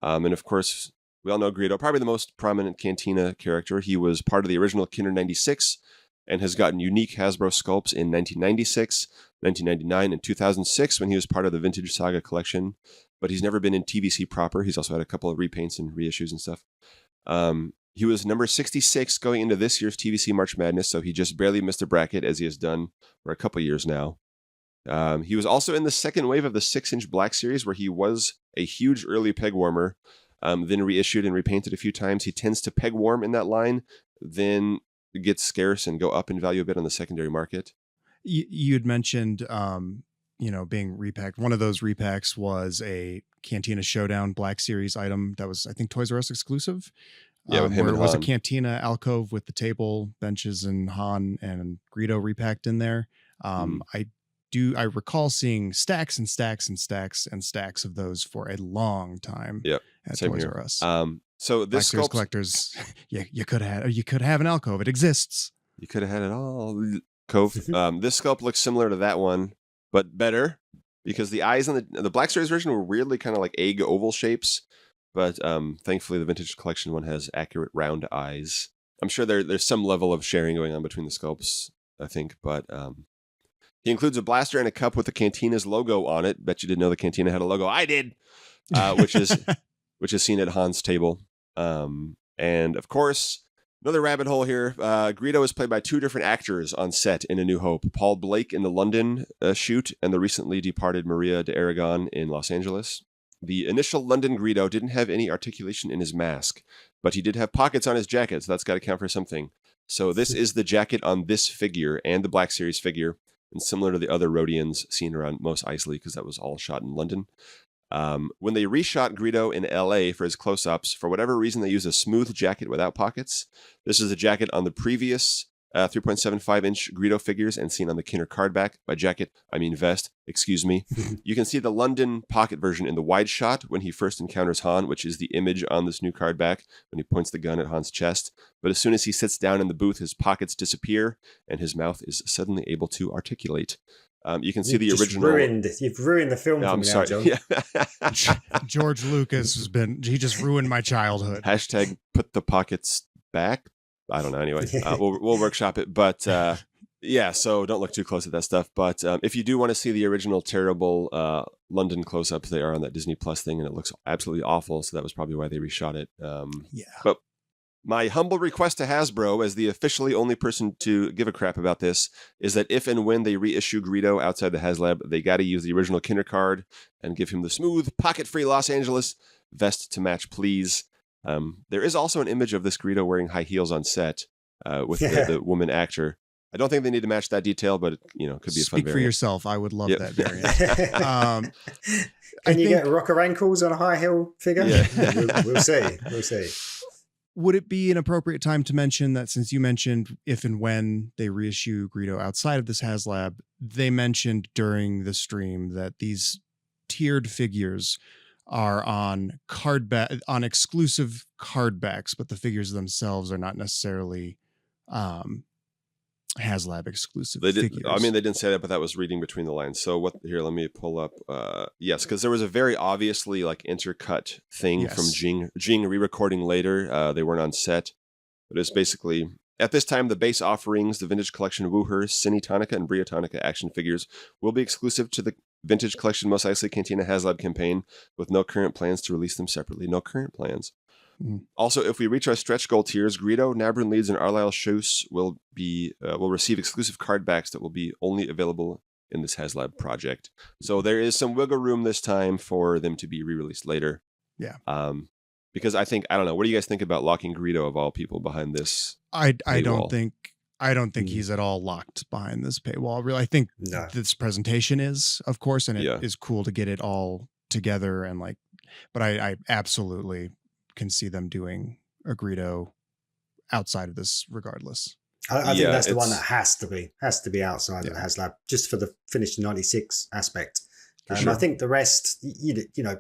And of course, we all know Greedo, probably the most prominent Cantina character. He was part of the original Kinder 96 and has gotten unique Hasbro sculpts in 1996, 1999, and 2006 when he was part of the Vintage Saga collection. But he's never been in TVC proper. He's also had a couple of repaints and reissues and stuff. He was number 66 going into this year's TVC March Madness, so he just barely missed a bracket, as he has done for a couple years now. He was also in the second wave of the 6-inch Black Series, where he was a huge early peg warmer, then reissued and repainted a few times. He tends to peg warm in that line, then gets scarce and go up in value a bit on the secondary market. You'd mentioned, being repacked. One of those repacks was a Cantina Showdown Black Series item that was, I think, Toys R Us exclusive. Yeah, with him where and it was Han. a Cantina alcove with the table, benches, and Han and Greedo repacked in there. I recall seeing stacks and stacks and stacks and stacks of those for a long time. Yep, at same Toys here. R Us. So this Black Series collectors, you could have an alcove. It exists. You could have had it all. Cove. This sculpt looks similar to that one, but better because the eyes on the Black Series version were weirdly kind of like egg oval shapes. But thankfully, the Vintage Collection one has accurate round eyes. I'm sure there's some level of sharing going on between the sculpts, I think. But he includes a blaster and a cup with the Cantina's logo on it. Bet you didn't know the Cantina had a logo. I did, which is seen at Han's table. And of course, another rabbit hole here. Greedo is played by 2 different actors on set in A New Hope. Paul Blake in the London shoot and the recently departed Maria de Aragon in Los Angeles. The initial London Greedo didn't have any articulation in his mask, but he did have pockets on his jacket, so that's got to count for something. So this is the jacket on this figure and the Black Series figure, and similar to the other Rhodians seen around most Eisley, because that was all shot in London. When they reshot Greedo in LA for his close-ups, for whatever reason they used a smooth jacket without pockets. This is a jacket on the previous 3.75-inch Greedo figures and seen on the Kinder card back. By jacket, I mean vest, excuse me. You can see the London pocket version in the wide shot when he first encounters Han, which is the image on this new card back when he points the gun at Han's chest. But as soon as he sits down in the booth, his pockets disappear and his mouth is suddenly able to articulate. You can see the original. You've ruined the film for me now, John. Yeah. George Lucas he just ruined my childhood. Hashtag put the pockets back. I don't know. Anyway, we'll workshop it. But yeah, so don't look too close at that stuff. But if you do want to see the original terrible London close-ups, they are on that Disney Plus thing, and it looks absolutely awful. So that was probably why they reshot it. Yeah. But my humble request to Hasbro, as the officially only person to give a crap about this, is that if and when they reissue Greedo outside the HasLab, they got to use the original Kinder card and give him the smooth, pocket-free Los Angeles vest to match, please. There is also an image of this Greedo wearing high heels on set with the woman actor. I don't think they need to match that detail, but it could be a fun variant. Speak for yourself. I would love that variant. Can you get rocker ankles on a high heel figure? Yeah. We'll see. would it be an appropriate time to mention that, since you mentioned if and when they reissue Greedo outside of this HasLab, they mentioned during the stream that these tiered figures are on on exclusive card backs, but the figures themselves are not necessarily HasLab exclusive figures. I mean, they didn't say that, but that was reading between the lines. So what here, let me pull up. Yes, because there was a very obviously like intercut thing from Jing re-recording later. They weren't on set, but it's basically, at this time, the base offerings, the vintage collection Wuher, Cine Tonica, and Brio Tonica action figures will be exclusive to the vintage collection Mos Eisley Cantina HasLab campaign, with no current plans to release them separately. No current plans. Also, if we reach our stretch goal tiers, Greedo, Nabrin Leeds, and Aril Shus will receive exclusive card backs that will be only available in this HasLab project. So there is some wiggle room this time for them to be re-released later. Yeah. Because I don't know. What do you guys think about locking Greedo of all people behind this? I don't think he's at all locked behind this paywall. Really, I think this presentation is, of course, and it is cool to get it all together and like. But I absolutely can see them doing a Greedo outside of this regardless. I think that's the one that has to be outside of the HasLab, just for the finished 96 aspect. Sure. I think the rest, you know,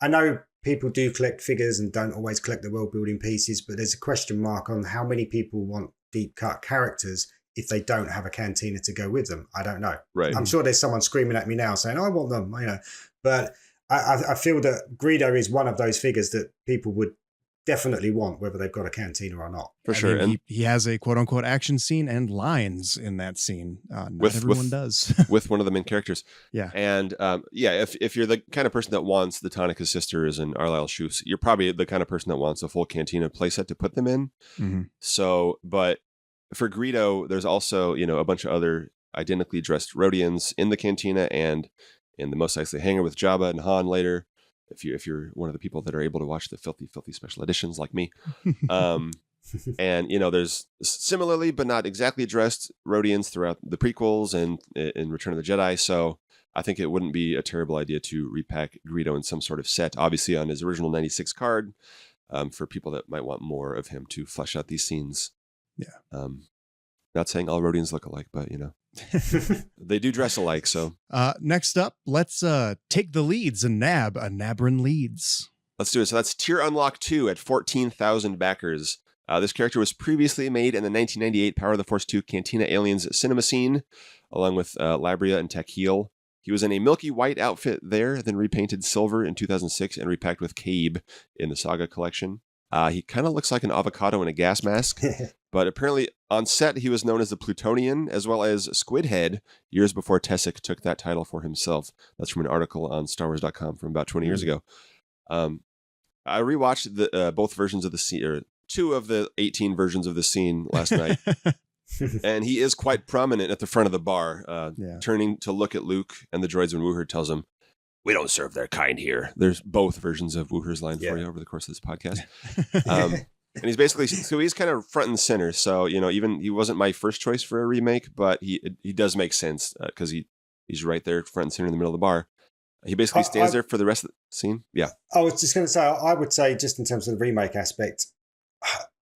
I know people do collect figures and don't always collect the world building pieces, but there's a question mark on how many people want deep cut characters if they don't have a Cantina to go with them. I don't know. Right. I'm sure there's someone screaming at me now saying, I want them, you know, but I feel that Greedo is one of those figures that people would definitely want, whether they've got a Cantina or not. For sure. And he has a quote unquote action scene and lines in that scene. Not everyone does. With one of the main characters. Yeah. And if you're the kind of person that wants the Tonica Sisters and Aril Shus, you're probably the kind of person that wants a full Cantina playset to put them in. Mm-hmm. So, but for Greedo, there's also, you know, a bunch of other identically dressed Rhodians in the Cantina and in the Mos Eisley hangar with Jabba and Han later. If you're one of the people that are able to watch the filthy special editions like me. And, you know, there's similarly, but not exactly dressed Rhodians throughout the prequels and in Return of the Jedi. So I think it wouldn't be a terrible idea to repack Greedo in some sort of set, obviously on his original 96 card, for people that might want more of him to flesh out these scenes. Yeah. Not saying all Rhodians look alike, but, you know. They do dress alike. So next up, let's take the leads and nab a Nabrin Leeds. Let's do it. So that's tier unlock 2 at 14,000 backers. This character was previously made in the 1998 Power of the Force 2 Cantina Aliens cinema scene, along with Labria and Takil. He was in a milky white outfit there, then repainted silver in 2006 and repacked with Cabe in the Saga collection. He kind of looks like an avocado in a gas mask. But apparently on set, he was known as the Plutonian, as well as Squidhead, years before Tessic took that title for himself. That's from an article on StarWars.com from about 20 years ago. I rewatched the both versions of the scene, or 2 of the 18 versions of the scene last night. And he is quite prominent at the front of the bar, turning to look at Luke and the droids when Wuher tells him, "We don't serve their kind here." There's both versions of Wuher's line for you over the course of this podcast. And he's basically, so he's kind of front and center. So, you know, even he wasn't my first choice for a remake, but he does make sense because he's right there front and center in the middle of the bar. He basically stands there for the rest of the scene. Yeah. I was just going to say, I would say just in terms of the remake aspect,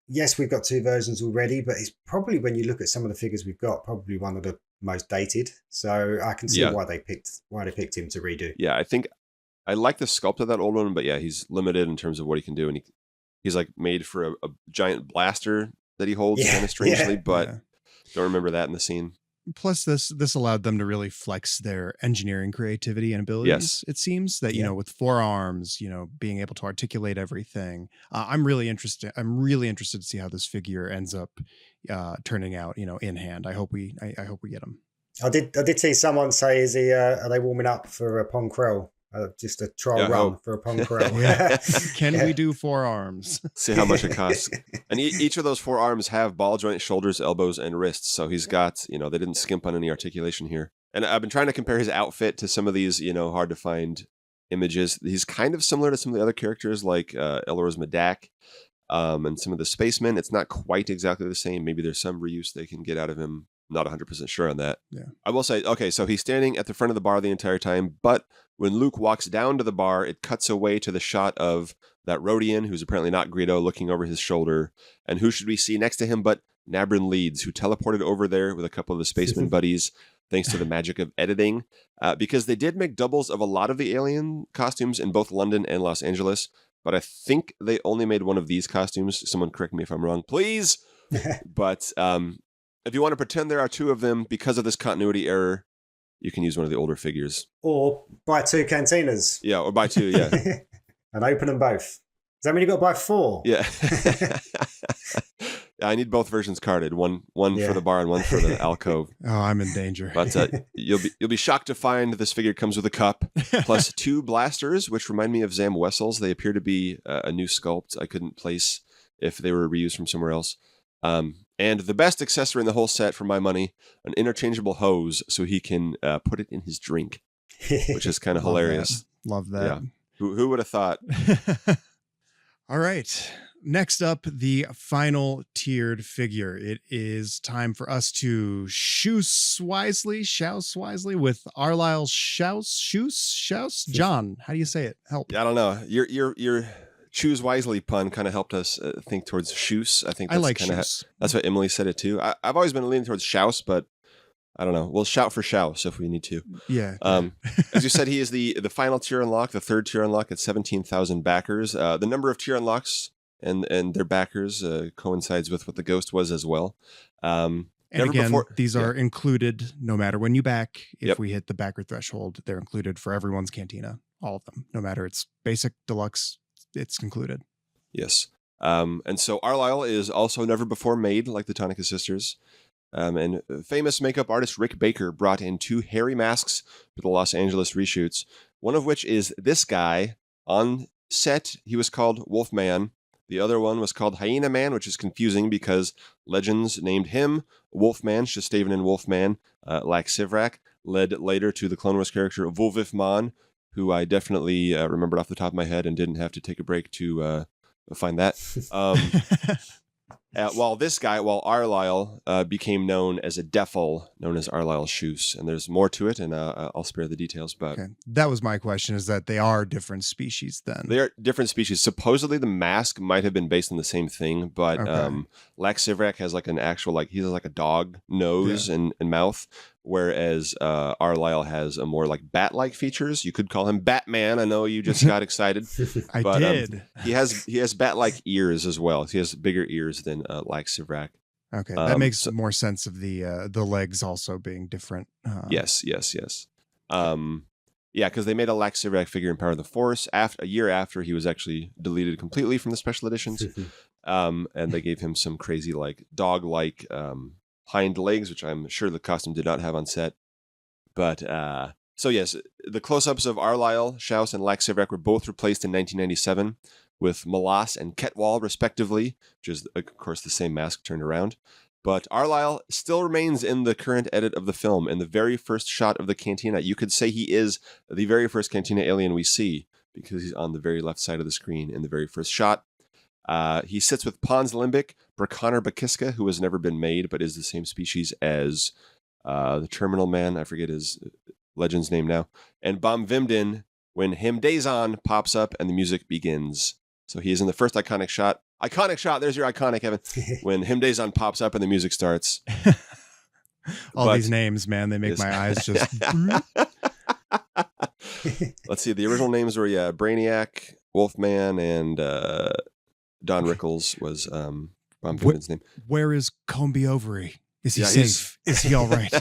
yes, we've got 2 versions already, but it's probably, when you look at some of the figures we've got, probably one of the most dated. So I can see why they picked him to redo. Yeah, I think I like the sculpt of that old one, but yeah, he's limited in terms of what he can do, and he's like made for a giant blaster that he holds kind of strangely, but don't remember that in the scene. Plus, this allowed them to really flex their engineering creativity and abilities. Yes. It seems that, you know, with 4 arms, you know, being able to articulate everything. I'm really interested to see how this figure ends up turning out, you know, in hand. I hope we get him. I did see someone say, "Is he? Are they warming up for a Pong Krell? Just a trial run for a Pong Krell?" Can we do 4 arms? See how much it costs. And each of those 4 arms have ball joint shoulders, elbows, and wrists. So he's got, you know, they didn't skimp on any articulation here. And I've been trying to compare his outfit to some of these, you know, hard to find images. He's kind of similar to some of the other characters like Elroy's Medak and some of the spacemen. It's not quite exactly the same. Maybe there's some reuse they can get out of him. Not 100% sure on that. Yeah. I will say, okay, so he's standing at the front of the bar the entire time, but When Luke walks down to the bar, it cuts away to the shot of that Rodian, who's apparently not Greedo, looking over his shoulder. And who should we see next to him but Nabrin Leeds, who teleported over there with a couple of the spaceman buddies, thanks to the magic of editing, because they did make doubles of a lot of the alien costumes in both London and Los Angeles, but I think they only made one of these costumes. Someone correct me if I'm wrong, please. But if you want to pretend there are two of them because of this continuity error, you can use one of the older figures. Or buy 2 cantinas. Yeah, or buy 2, yeah. And open them both. Does that mean you've got to buy 4? Yeah. I need both versions carded. One for the bar and one for the alcove. Oh, I'm in danger. But you'll be shocked to find this figure comes with a cup, plus 2 blasters, which remind me of Zam Wessel's. They appear to be a new sculpt. I couldn't place if they were reused from somewhere else. And the best accessory in the whole set, for my money, an interchangeable hose so he can put it in his drink, which is kind of hilarious. Love that. Yeah. Who would have thought? All right. Next up, the final tiered figure. It is time for us to shouse wisely with Aril Shus. John, how do you say it? Help. Yeah, I don't know. Your choose wisely pun kind of helped us think towards shoes. I think that's I like kinda shoes. that's what Emily said it too. I've always been leaning towards shouse, but I don't know. We'll shout for shouse if we need to. Yeah. As you said, he is the final tier unlock, the 3rd tier unlock at 17,000 backers. The number of tier unlocks and their backers coincides with what the ghost was as well. And again, these are included no matter when you back. If we hit the backer threshold, they're included for everyone's Cantina. All of them. No matter it's basic, deluxe, it's included. Yes. And so Aril is also never before made like the Tonica sisters. And famous makeup artist Rick Baker brought in 2 hairy masks for the Los Angeles reshoots, one of which is this guy. On set, he was called Wolfman. The other one was called Hyena Man, which is confusing because Legends named him Wolfman, Shostavan and Wolfman. LXVI led later to the Clone Wars character Vulvif Mon, who I definitely remembered off the top of my head and didn't have to take a break to find that. While Aril became known as a Defil, known as Aril Shus. And there's more to it, and I'll spare the details. But okay. That was my question, is that they are different species then? They are different species. Supposedly the mask might have been based on the same thing, but LXVI has like an actual, he has like a dog nose and mouth, whereas Aril has a more like bat-like features. You could call him Batman. I know you just got excited. I did. He has bat-like ears as well. He has bigger ears than LXVI. Okay, that makes more sense of the legs also being different. Yes. Yeah, because they made a LXVI figure in Power of the Force a year after he was actually deleted completely from the special editions, and they gave him some crazy dog-like hind legs, which I'm sure the costume did not have on set. But so yes, the close-ups of Aril, Shus, and LXVI were both replaced in 1997 with Malas and Ketwal, respectively, which is, of course, the same mask turned around. But Aril still remains in the current edit of the film. In the very first shot of the Cantina, you could say he is the very first Cantina alien we see, because he's on the very left side of the screen in the very first shot. He sits with Pons Limbic, Braconner Bakiska, who has never been made, but is the same species as the Terminal Man. I forget his Legend's name now. And Bom Vimden, when Himdazon pops up and the music begins. So he is in the first iconic shot. Iconic shot. There's your iconic, Evan. When Himdazon pops up and the music starts. These names, man, they make my eyes just... Let's see. The original names were, Brainiac, Wolfman, and Don Rickles was Bom Vimden's name. Where is Combi Ovary? Is he safe? Is he all right?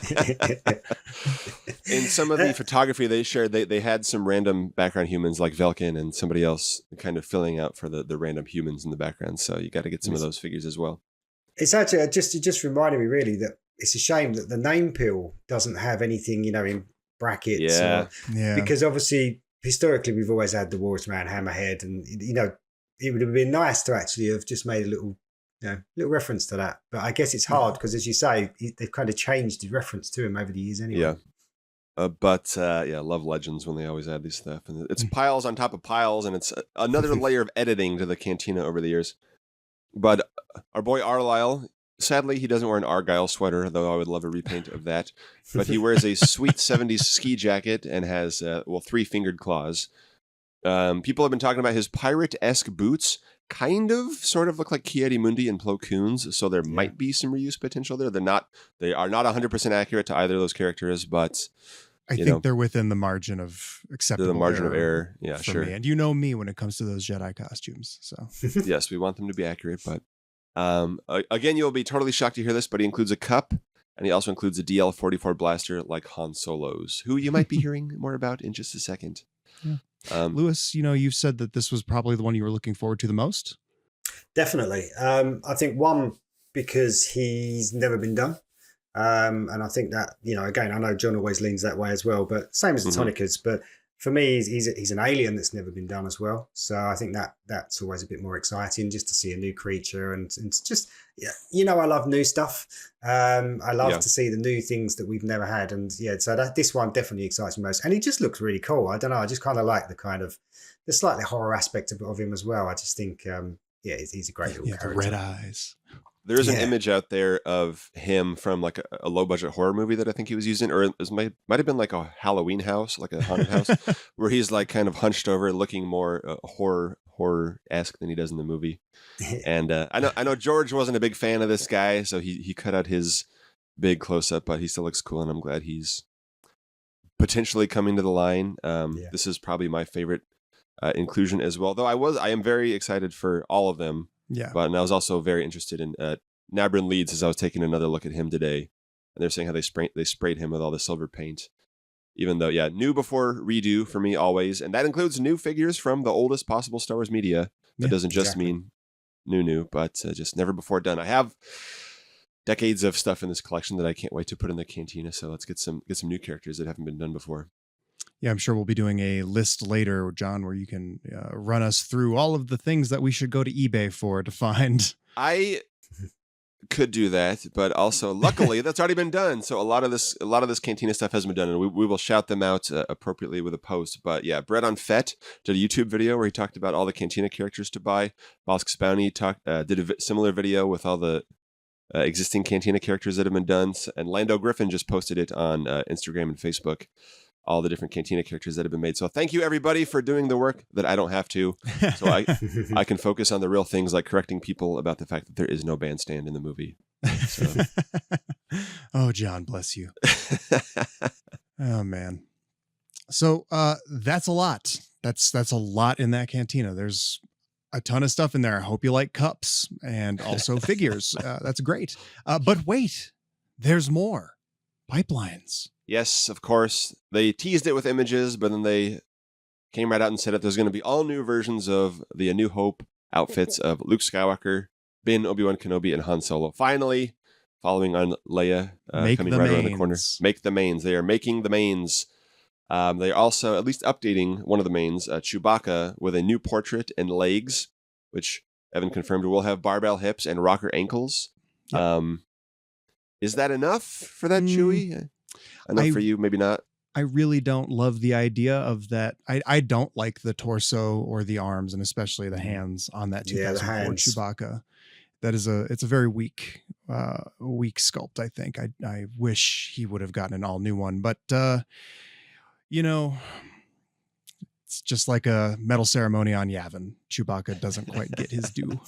In some of the photography they shared, they had some random background humans like Velkin and somebody else kind of filling out for the random humans in the background. So you got to get some of those figures as well. It's actually it just reminded me really that it's a shame that the name pill doesn't have anything, in brackets. Yeah. Because obviously historically we've always had the Warsman Hammerhead, and it would have been nice to actually have just made a little reference to that. But I guess it's hard because, as you say, they've kind of changed the reference to him over the years anyway. Yeah. Love Legends when they always add these stuff. And it's piles on top of piles, and it's another layer of editing to the Cantina over the years. But our boy Aril, Sadly, he doesn't wear an Argyle sweater, though I would love a repaint of that. But he wears a sweet 70s ski jacket and has, 3 fingered claws. People have been talking about his pirate-esque boots. Sort of look like Ki-Adi-Mundi and Plo Koon's, so there might be some reuse potential there. They are not 100% accurate to either of those characters, but I think they're within the margin of acceptable. The margin of error, yeah, for sure. Me. And you know me when it comes to those Jedi costumes. So yes, we want them to be accurate, but again, you'll be totally shocked to hear this, but he includes a cup, and he also includes a DL-44 blaster like Han Solo's, who you might be hearing more about in just a second. Yeah. Lewis, you've said that this was probably the one you were looking forward to the most. Definitely. I think one, because he's never been done. And I think that, again, I know John always leans that way as well, but same as the Tonicas. But for me, he's an alien that's never been done as well. So I think that's always a bit more exciting just to see a new creature and just, I love new stuff. I love to see the new things that we've never had. And so this one definitely excites me most. And he just looks really cool. I don't know. I just kind of like the slightly horror aspect of him as well. I just think, he's a great little character. The red eyes. There is an image out there of him from like a low budget horror movie that I think he was using, or it might have been like a Halloween house, like a haunted house, where he's like kind of hunched over, looking more horror-esque than he does in the movie. And I know George wasn't a big fan of this guy, so he cut out his big close up, but he still looks cool, and I'm glad he's potentially coming to the line. This is probably my favorite inclusion as well, though I am very excited for all of them. Yeah. And I was also very interested in Greedo Leeds as I was taking another look at him today. And they're saying how they sprayed him with all the silver paint. Even though, new before redo for me always. And that includes new figures from the oldest possible Star Wars media. That doesn't just mean new, but just never before done. I have decades of stuff in this collection that I can't wait to put in the Cantina. So let's get some new characters that haven't been done before. Yeah, I'm sure we'll be doing a list later, John, where you can run us through all of the things that we should go to eBay for to find. I could do that, but also luckily that's already been done. So a lot of this Cantina stuff has been done, and we will shout them out appropriately with a post. But Brett on Fett did a YouTube video where he talked about all the Cantina characters to buy. Bosk's Bounty did a similar video with all the existing Cantina characters that have been done, and Lando Griffin just posted it on Instagram and Facebook. All the different Cantina characters that have been made. So thank you everybody for doing the work that I don't have to. So I can focus on the real things like correcting people about the fact that there is no bandstand in the movie. So. Oh, John, bless you. Oh man. So that's a lot. That's a lot in that Cantina. There's a ton of stuff in there. I hope you like cups and also figures. That's great. But wait, there's more. Pipelines. Yes, of course. They teased it with images, but then they came right out and said that there's going to be all new versions of the A New Hope outfits of Luke Skywalker, Ben, Obi-Wan Kenobi, and Han Solo. Finally, following on Leia coming right around the corner. Make the mains. They are making the mains. They are also at least updating one of the mains, Chewbacca, with a new portrait and legs, which Evan confirmed will have barbell hips and rocker ankles. Yep. Is that enough for that, Chewie? Enough for you, maybe not. I really don't love the idea of that. I don't like the torso or the arms, and especially the hands on that 2004 Chewbacca. It's a very weak sculpt. I think I wish he would have gotten an all new one, but it's just like a medal ceremony on Yavin. Chewbacca doesn't quite get his due.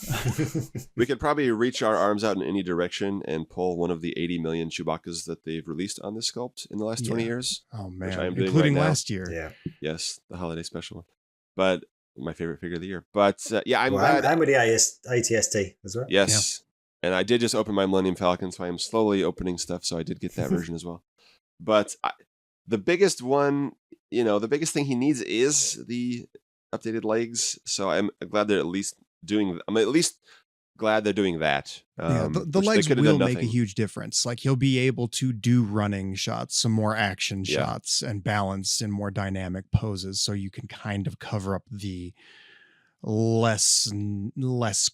We could probably reach our arms out in any direction and pull one of the 80 million Chewbaccas that they've released on this sculpt in the last 20 years. Oh, man. Which I am doing including right last year. Yeah. Yes, the holiday special one. But my favorite figure of the year. But I'm glad. I'm with the ATST as well. Yes. Yeah. And I did just open my Millennium Falcon, so I am slowly opening stuff. So I did get that version as well. But the biggest one, the biggest thing he needs is the updated legs. So I'm glad they're at least glad they're doing that. The legs will make a huge difference. Like he'll be able to do running shots, some more action shots, and balance in more dynamic poses. So you can kind of cover up the less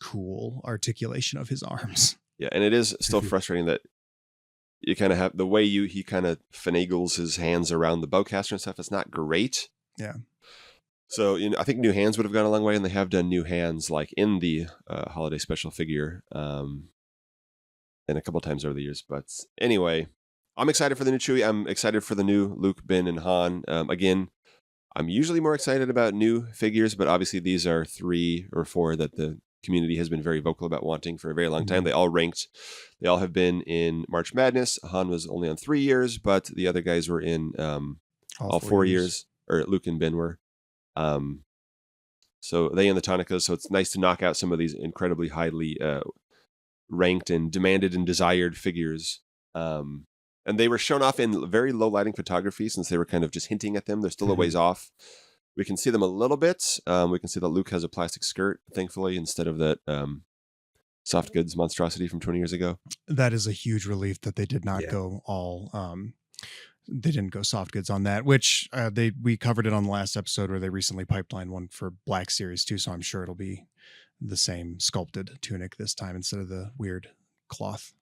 cool articulation of his arms. Yeah, and it is still frustrating that you kind of have the way he kind of finagles his hands around the bowcaster and stuff. It's not great. Yeah. So, I think new hands would have gone a long way, and they have done new hands like in the holiday special figure. and a couple times over the years. But anyway, I'm excited for the new Chewie. I'm excited for the new Luke, Ben, and Han. Again, I'm usually more excited about new figures, but obviously these are 3 or 4 that the community has been very vocal about wanting for a very long time. They all ranked. They all have been in March Madness. Han was only on 3 years, but the other guys were in all 4 years, or Luke and Ben were. So they and the Tonicas. So it's nice to knock out some of these incredibly highly ranked and demanded and desired figures. And they were shown off in very low lighting photography since they were kind of just hinting at them. They're still a ways off. We can see them a little bit. We can see that Luke has a plastic skirt, thankfully, instead of that soft goods monstrosity from 20 years ago. That is a huge relief that they did not go all... they didn't go soft goods on that, which we covered it on the last episode where they recently pipelined one for Black Series too. So I'm sure it'll be the same sculpted tunic this time instead of the weird cloth.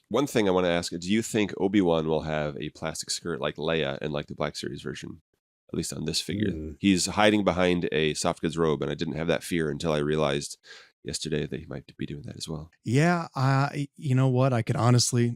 One thing I want to ask, do you think Obi-Wan will have a plastic skirt like Leia and like the Black Series version? At least on this figure. He's hiding behind a soft goods robe, and I didn't have that fear until I realized yesterday that he might be doing that as well. Yeah, you know what? I could honestly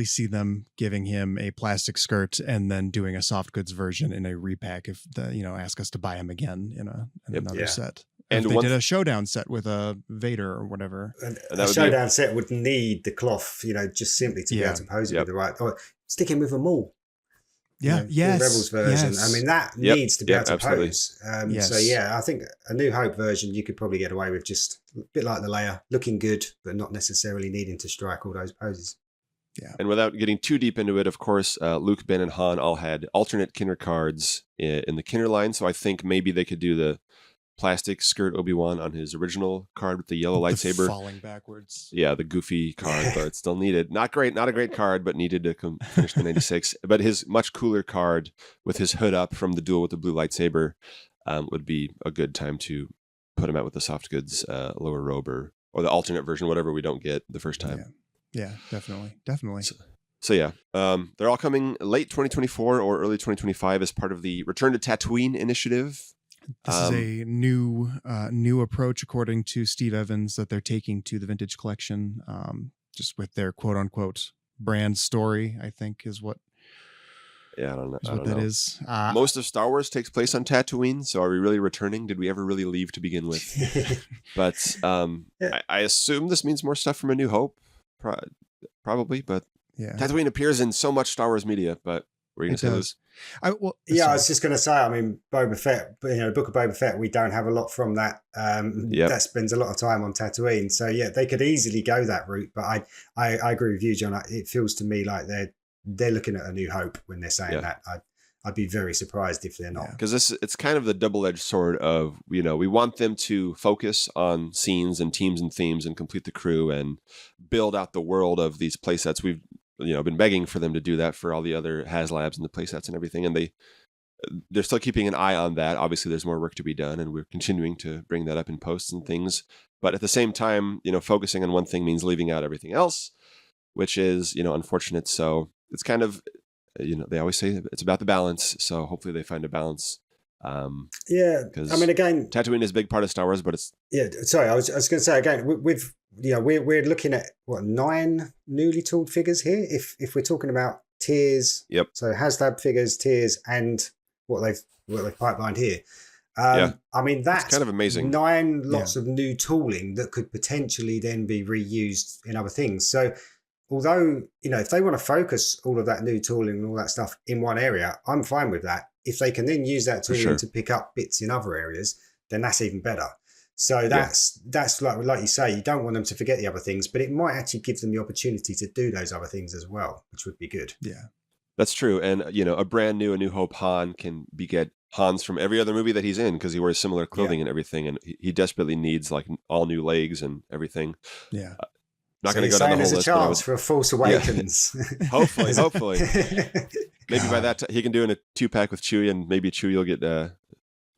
see them giving him a plastic skirt and then doing a soft goods version in a repack if ask us to buy him again in another set. And if they did a showdown set with a Vader or whatever. A showdown set would need the cloth, just simply to be able to pose it with the right, or stick him with them all. Yeah, yes. The Rebels version. Yes. I mean, that needs to be able to pose. Yes. So, yeah, I think a New Hope version you could probably get away with, just a bit like the Leia, looking good, but not necessarily needing to strike all those poses. Yeah. And without getting too deep into it, of course, Luke, Ben, and Han all had alternate Kinder cards in the Kinder line. So I think maybe they could do the plastic skirt Obi-Wan on his original card with the yellow lightsaber. Falling backwards. Yeah, the goofy card, but still needed. Not great, not a great card, but needed to finish the 96. But his much cooler card with his hood up from the duel with the blue lightsaber would be a good time to put him out with the soft goods lower robe or the alternate version, whatever we don't get the first time. Yeah, definitely. So yeah, they're all coming late 2024 or early 2025 as part of the Return to Tatooine initiative. This is a new approach, according to Steve Evans, that they're taking to the vintage collection, just with their quote unquote brand story, I think is what. Yeah, I don't know. What that is. Most of Star Wars takes place on Tatooine, so are we really returning? Did we ever really leave to begin with? But I assume this means more stuff from A New Hope, probably. But Tatooine appears in so much Star Wars media, but were you going to say this? I was just going to say, I mean, Boba Fett, the Book of Boba Fett, we don't have a lot from that. That spends a lot of time on Tatooine. So, yeah, they could easily go that route. But I agree with you, John. It feels to me like they're looking at A New Hope when they're saying that. I'd be very surprised if they're not. Because it's kind of the double-edged sword of, we want them to focus on scenes and teams and themes and complete the crew and build out the world of these playsets. We've been begging for them to do that for all the other HasLabs and the playsets and everything, and they're still keeping an eye on that. Obviously, there's more work to be done, and we're continuing to bring that up in posts and things. But at the same time, focusing on one thing means leaving out everything else, which is unfortunate. So it's kind of they always say it's about the balance. So hopefully they find a balance. I mean, again, Tatooine is a big part of Star Wars, but it's sorry, I was going to say again, we're looking at 9 newly tooled figures here. If we're talking about tiers, so HasLab figures, tiers, and what they've pipelined here. I mean, that's kind of amazing. 9 lots of new tooling that could potentially then be reused in other things. So although, if they want to focus all of that new tooling and all that stuff in one area, I'm fine with that. If they can then use that tooling to pick up bits in other areas, then that's even better. So that's like you say, you don't want them to forget the other things, but it might actually give them the opportunity to do those other things as well, which would be good. Yeah, that's true. And, a brand new A New Hope Han can get Hans from every other movie that he's in because he wears similar clothing and everything. And he desperately needs like all new legs and everything. Yeah. Not going to go down the whole list. There's a chance for a Force Awakens. Hopefully. Maybe by that time he can do in a 2-pack with Chewie, and maybe Chewie will get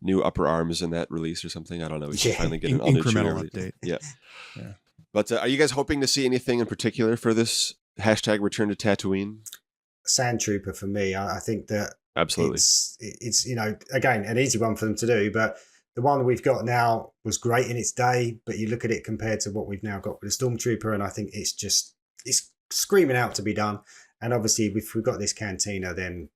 new upper arms in that release or something. I don't know. We should finally get an all new incremental update. Yeah. But are you guys hoping to see anything in particular for this hashtag Return to Tatooine? Sand Trooper for me. I think that absolutely it's again an easy one for them to do, but the one we've got now was great in its day, but you look at it compared to what we've now got with the Stormtrooper, and I think it's just it's screaming out to be done. And obviously, if we've got this Cantina, then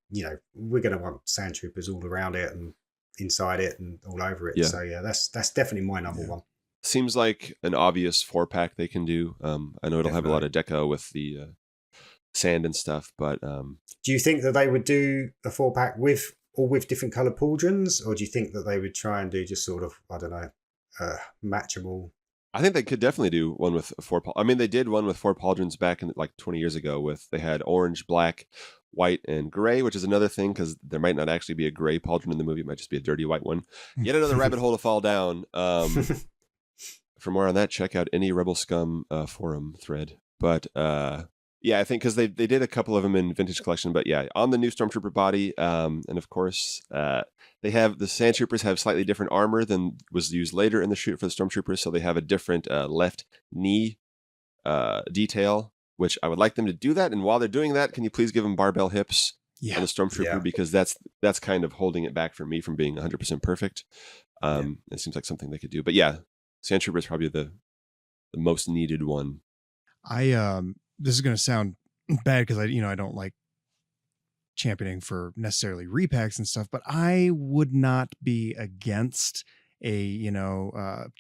we're going to want sand troopers all around it and inside it and all over it. Yeah. So that's definitely my number one. Seems like an obvious 4-pack they can do. I know it'll have a lot of deco with the sand and stuff, but do you think that they would do a 4-pack with different color pauldrons, or do you think that they would try and do just sort of, I don't know, match them all? I think they could definitely do one with 4. I mean, they did one with 4 pauldrons back in like 20 years ago. They had orange, black, white, and gray, which is another thing because there might not actually be a gray pauldron in the movie. It might just be a dirty white one. Yet another rabbit hole to fall down. For more on that, check out any Rebel Scum forum thread. But yeah, I think because they did a couple of them in Vintage Collection. But yeah, on the new Stormtrooper body, and of course, they have the Sand Troopers have slightly different armor than was used later in the shoot for the Stormtroopers. So they have a different left knee detail, which I would like them to do that. And while they're doing that, can you please give them barbell hips on the Stormtrooper? Because that's kind of holding it back for me from being 100% perfect. It seems like something they could do. But yeah, Sand Trooper is probably the most needed one. This is going to sound bad because I don't like championing for necessarily repacks and stuff, but I would not be against a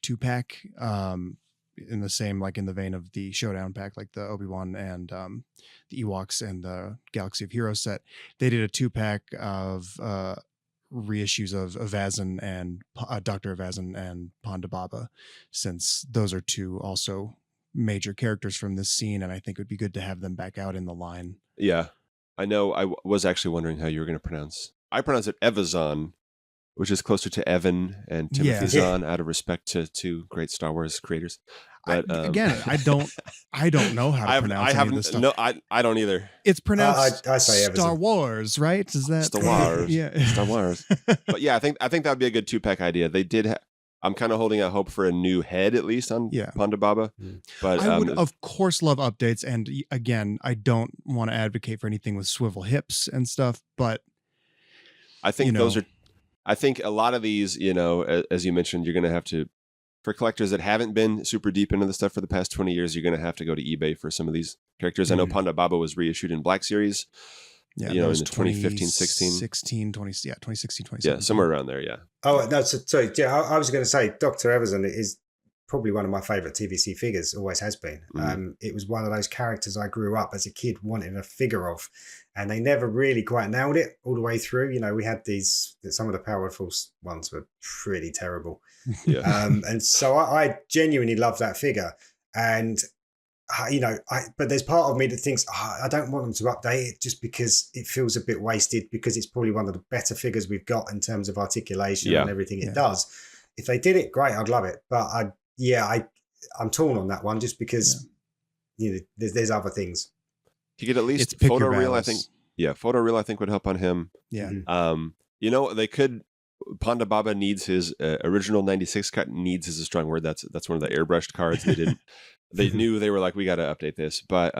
2-pack in the same, like in the vein of the Showdown pack, like the Obi-Wan and the Ewoks and the Galaxy of Heroes set. They did a 2-pack of reissues of Avazin and Dr. Avazin and Ponda Baba, since those are two also major characters from this scene, and I think it would be good to have them back out in the line. Yeah, I know. I was actually wondering how you were going to pronounce. I pronounce it Evazan, which is closer to Evan and Timothy Zahn, out of respect to two great Star Wars creators. But I don't know how to pronounce any of this stuff. No, I don't either. It's pronounced I say Star Evazan. Wars, right? Is that Star Wars? Yeah, Star Wars. But yeah, I think that would be a good 2-pack idea. They did. I'm kind of holding out hope for a new head, at least on Ponda Baba. But I would, of course, love updates. And again, I don't want to advocate for anything with swivel hips and stuff, but I think those are. I think a lot of these, as you mentioned, you're going to have to, for collectors that haven't been super deep into the stuff for the past 20 years, you're going to have to go to eBay for some of these characters. I know Ponda Baba was reissued in Black Series. Yeah, in the 2015, 16. 2016, 2017. Yeah, somewhere around there, yeah. Oh, no, sorry. Yeah, I was going to say Dr. Evazan is probably one of my favourite TVC figures, always has been. It was one of those characters I grew up as a kid wanting a figure of, and they never really quite nailed it all the way through. We had some of the powerful ones were pretty terrible. Yeah. And so I genuinely love that figure. And but there's part of me that thinks I don't want them to update it just because it feels a bit wasted, because it's probably one of the better figures we've got in terms of articulation and everything it does. If they did it, great, I'd love it. But I'm torn on that one just because there's other things. You could at least photoreal, I think. Yeah, photoreal I think would help on him. Yeah. They could. Ponda Baba needs his original 96 cut. Needs is a strong word. That's one of the airbrushed cards. They didn't. They knew, they were like, we got to update this. But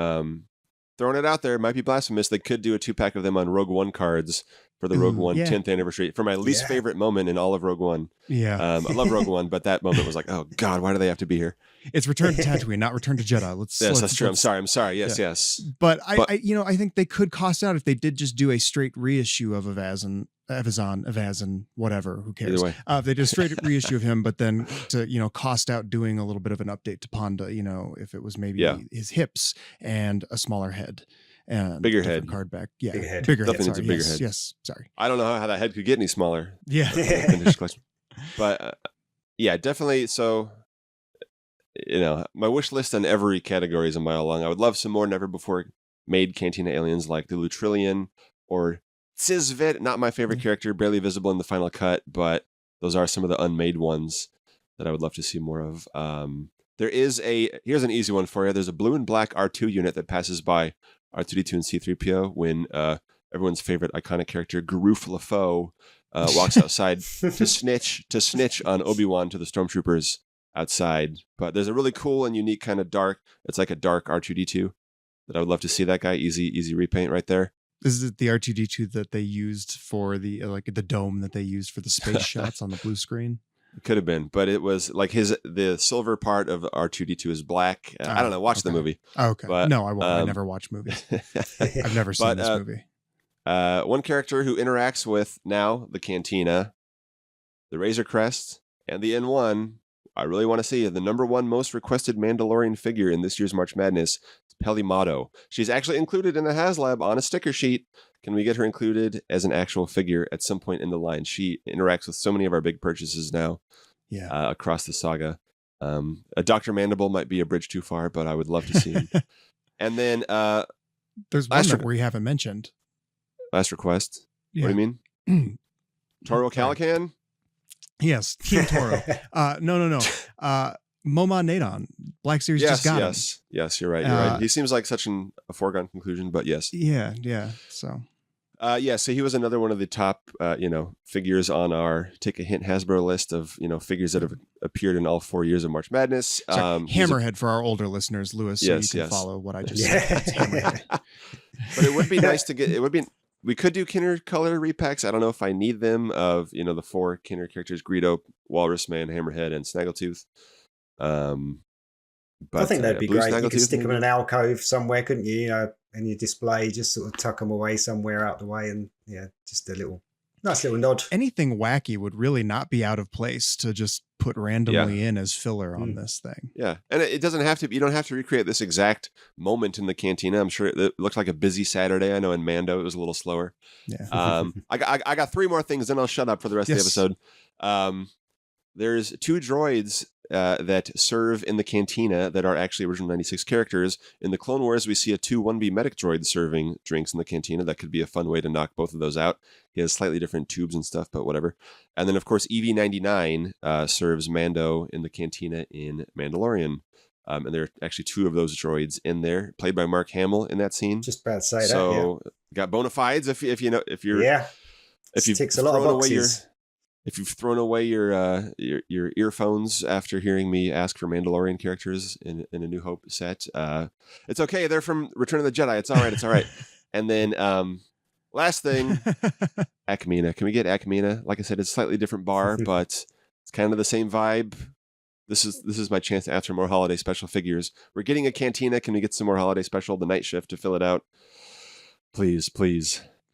throwing it out there, it might be blasphemous. They could do a 2-pack of them on Rogue One cards for the Rogue One 10th anniversary. For my least favorite moment in all of Rogue One. Yeah. I love Rogue One, but that moment was like, oh God, why do they have to be here? It's Return to Tatooine, not Return to Jedi. Yes, that's true. I'm sorry. Yes. But I think they could cost out if they did just do a straight reissue of Avazin, whatever, who cares? Either way. If they did a straight reissue of him, but then to, cost out doing a little bit of an update to Ponda, if it was maybe his hips and a smaller head. And bigger head. Card back. Yeah. Bigger head. Sorry. Needs a bigger head. Yes. Sorry. I don't know how that head could get any smaller. Yeah. But yeah, definitely. So, my wish list on every category is a mile long. I would love some more never before made Cantina aliens like the Lutrillian or Tzizvit. Not my favorite character, barely visible in the final cut, but those are some of the unmade ones that I would love to see more of. Here's an easy one for you. There's a blue and black R2 unit that passes by R2-D2 and C-3PO when everyone's favorite iconic character, Garuf LaFoe, walks outside to snitch on Obi-Wan to the stormtroopers outside. But there's a really cool and unique kind of dark, it's like a dark R2-D2 that I would love to see that guy. Easy repaint right there. Is it the R2-D2 that they used for the the dome that they used for the space shots on the blue screen? It could have been, but it was like the silver part of R2D2 is black. I don't know. Watch the movie. Okay. But, no, I won't. I never watch movies. I've never seen this movie. One character who interacts with now the Cantina, the Razor Crest, and the N1. I really want to see the number one most requested Mandalorian figure in this year's March Madness, Pelimato. She's actually included in the HasLab on a sticker sheet. Can we get her included as an actual figure at some point in the line? She interacts with so many of our big purchases now across the saga. A Dr. Mandible might be a bridge too far, but I would love to see him. And then there's one that we haven't mentioned. Last request. Yeah. What do you mean? Toro Calican? Yes, King Toro. No. Moma Nadon. Black Series just got him. Yes, you're right. You're right. He seems like such a foregone conclusion, but yes. Yeah. So. So he was another one of the top, figures on our Take a Hint Hasbro list of, figures that have appeared in all 4 years of March Madness. Hammerhead for our older listeners, Lewis, so you can follow what I just said. That's Hammerhead. But it would be nice to get, we could do Kinner color repacks. I don't know if I need them of, the 4 Kinner characters, Greedo, Walrus Man, Hammerhead, and Snaggletooth. But I think that'd be great. You could stick them in an maybe? alcove somewhere, couldn't you? In your display, just sort of tuck them away somewhere out the way, and just a nice little nod. Anything wacky would really not be out of place to just put randomly in as filler on this thing. Yeah, and it doesn't have to. You don't have to recreate this exact moment in the Cantina. I'm sure it looked like a busy Saturday. I know in Mando it was a little slower. Yeah. I got 3 more things, then I'll shut up for the rest of the episode. There's 2 droids that serve in the Cantina that are actually original 96 characters. In the Clone Wars, we see a 2 1B medic droid serving drinks in the Cantina. That could be a fun way to knock both of those out. He has slightly different tubes and stuff, but whatever. And then, of course, EV-99 serves Mando in the Cantina in Mandalorian. And there are actually 2 of those droids in there, played by Mark Hamill in that scene. Just about to say so, got bona fides if you've ticks a lot of boxes. If you've thrown away your earphones after hearing me ask for Mandalorian characters in a New Hope set, it's okay. They're from Return of the Jedi. It's all right. It's all right. And then last thing, Akmina. Can we get Akmina? Like I said, it's a slightly different bar, but it's kind of the same vibe. This is my chance to ask for more holiday special figures. We're getting a Cantina. Can we get some more holiday special? The night shift to fill it out, please.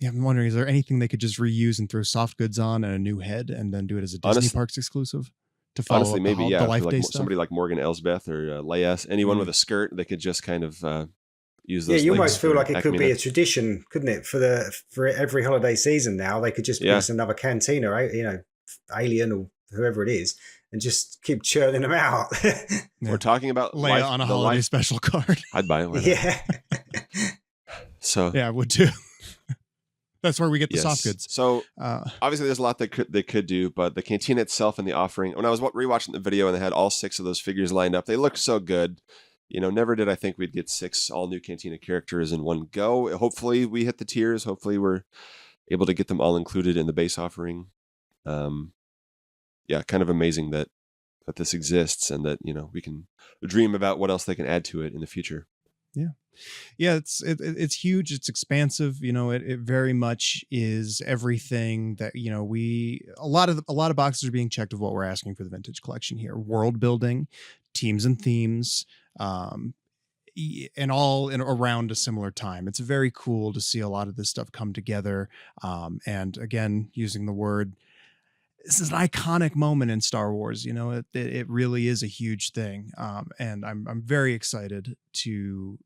Yeah, I'm wondering, is there anything they could just reuse and throw soft goods on and a new head and then do it as a Disney Parks exclusive to follow honestly, maybe the Life Day stuff? Somebody like Morgan Elsbeth or Leia, anyone with a skirt, they could just kind of use those. Yeah, you almost feel like it could be a tradition, couldn't it? For every holiday season now, they could just produce another Cantina, right? Alien or whoever it is, and just keep churning them out. We're talking about Leia on a holiday special card. I'd buy it. Yeah. So yeah, I would too. That's where we get the soft goods. So obviously there's a lot they could do, but the Cantina itself and the offering, when I was rewatching the video and they had all 6 of those figures lined up, they look so good. Never did I think we'd get 6 all new Cantina characters in one go. Hopefully we hit the tiers. Hopefully we're able to get them all included in the base offering. Kind of amazing that this exists and that, we can dream about what else they can add to it in the future. Yeah, it's huge. It's expansive. It very much is everything that a lot of boxes are being checked of what we're asking for the vintage collection here: world building, teams and themes, and all around a similar time. It's very cool to see a lot of this stuff come together. And again, using the word, this is an iconic moment in Star Wars. It really is a huge thing. And I'm very excited to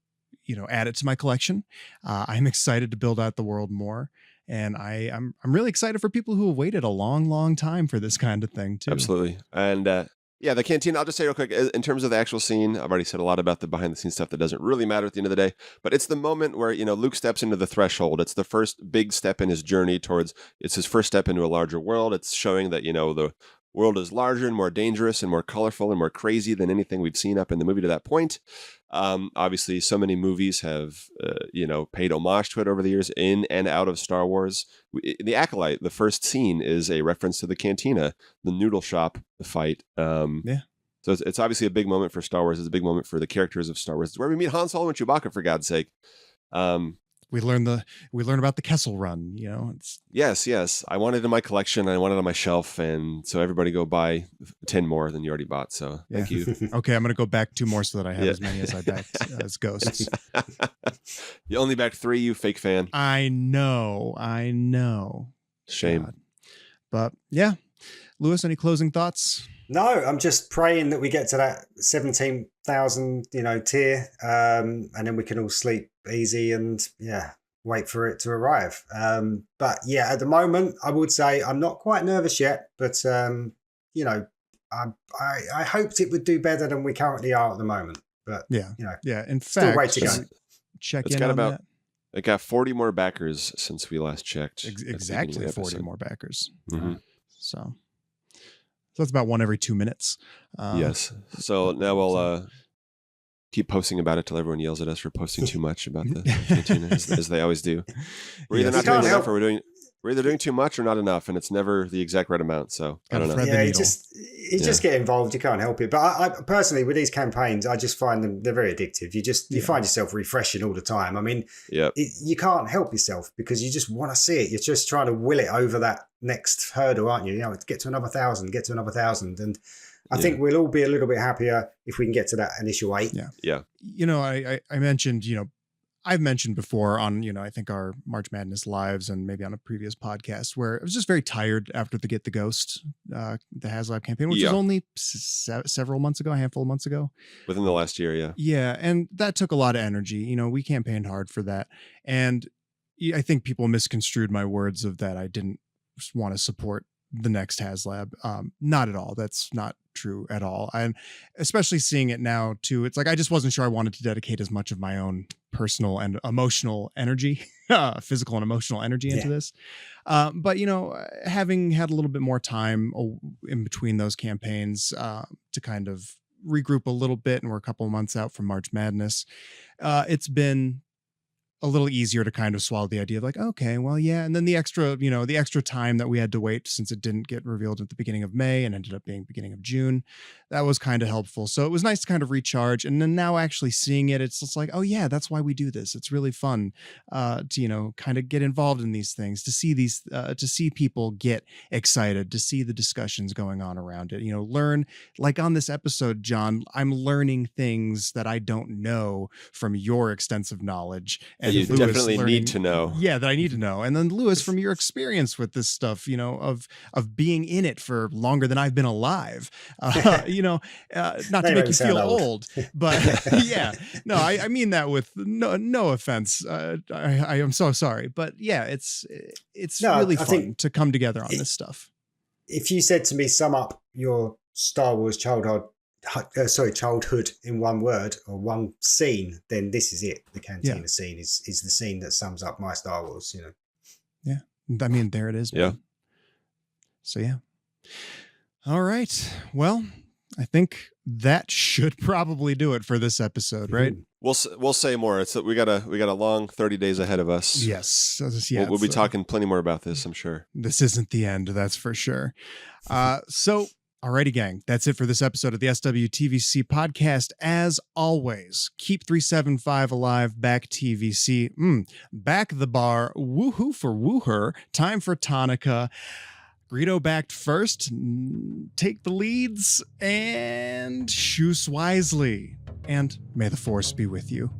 add it to my collection. I'm excited to build out the world more. And I'm really excited for people who have waited a long, long time for this kind of thing too. Absolutely. And the Canteen, I'll just say real quick, in terms of the actual scene, I've already said a lot about the behind the scenes stuff that doesn't really matter at the end of the day, but it's the moment where, Luke steps into the threshold. It's the first big step in his journey it's his first step into a larger world. It's showing that, the world is larger and more dangerous and more colorful and more crazy than anything we've seen up in the movie to that point. Obviously, so many movies have, paid homage to it over the years in and out of Star Wars. The Acolyte, the first scene is a reference to the Cantina, the noodle shop fight. So it's obviously a big moment for Star Wars. It's a big moment for the characters of Star Wars. It's where we meet Han Solo and Chewbacca, for God's sake. we learn about the Kessel Run. You know, it's Yes. I want it in my collection. I want it on my shelf, and so everybody go buy 10 more than you already bought. So thank you. Okay, I'm gonna go back 2 more so that I have as many as I backed as ghosts. You only backed 3, you fake fan. I know. Shame. God. But yeah, Lewis, any closing thoughts? No, I'm just praying that we get to that 17,000, tier, and then we can all sleep easy and wait for it to arrive. But yeah, at the moment, I would say I'm not quite nervous yet, but I hoped it would do better than we currently are at the moment. But yeah. In still fact, way to go. Check It's in got on about that. It got 40 more backers since we last checked. Exactly 40 more backers. Mm-hmm. So that's about one every 2 minutes. Yes. So now we'll keep posting about it till everyone yells at us for posting too much about the Cantina, as they always do. We're either not doing enough, or we're either doing too much or not enough, and it's never the exact right amount. So I don't know. Yeah, you just get involved. You can't help it. But I personally, with these campaigns, I just find they're very addictive. You find yourself refreshing all the time. I mean, you can't help yourself because you just want to see it. You're just trying to will it over that next hurdle, aren't you? You know, get to another 1,000, get to another 1,000, and I think we'll all be a little bit happier if we can get to that initial 8. Yeah. You know, I mentioned, I've mentioned before on, I think our March Madness lives and maybe on a previous podcast where I was just very tired after the Get the Ghost, the HasLab campaign, which was only several months ago, a handful of months ago. Within the last year, yeah. Yeah, and that took a lot of energy. We campaigned hard for that. And I think people misconstrued my words of that I didn't want to support the next HasLab. Not at all. That's not true at all. I'm especially seeing it now too. It's like I just wasn't sure I wanted to dedicate as much of my own personal and emotional energy, physical and emotional energy into this. But having had a little bit more time in between those campaigns to kind of regroup a little bit, and we're a couple of months out from March Madness, it's been a little easier to kind of swallow the idea of like, okay, well, yeah. And then the extra time that we had to wait since it didn't get revealed at the beginning of May and ended up being beginning of June, that was kind of helpful. So it was nice to kind of recharge. And then now actually seeing it, it's just like, oh yeah, that's why we do this. It's really fun to, kind of get involved in these things, to see people get excited, to see the discussions going on around it, learn, like on this episode, John, I'm learning things that I don't know from your extensive knowledge. And you Lewis definitely need to know. Yeah, that I need to know. And then Lewis, from your experience with this stuff, of being in it for longer than I've been alive, not to make you feel old, but yeah, no, I mean that with no offense. I am so sorry, but yeah, it's really fun to come together on this stuff. If you said to me, sum up your Star Wars childhood in one word or one scene, then this is it. The Cantina scene is the scene that sums up my Star Wars, Yeah. I mean, there it is. Man. Yeah. So yeah. All right. Well, I think that should probably do it for this episode, right? We'll say more. It's we got a long 30 days ahead of us. Yes. We'll be talking plenty more about this, I'm sure. This isn't the end, that's for sure. So alrighty, gang. That's it for this episode of the SWTVC podcast. As always, keep 375 alive. Back TVC. Back the bar. Woohoo for Wuher. Time for Tonica. Greedo backed first. Take the leads and choose wisely. And may the force be with you.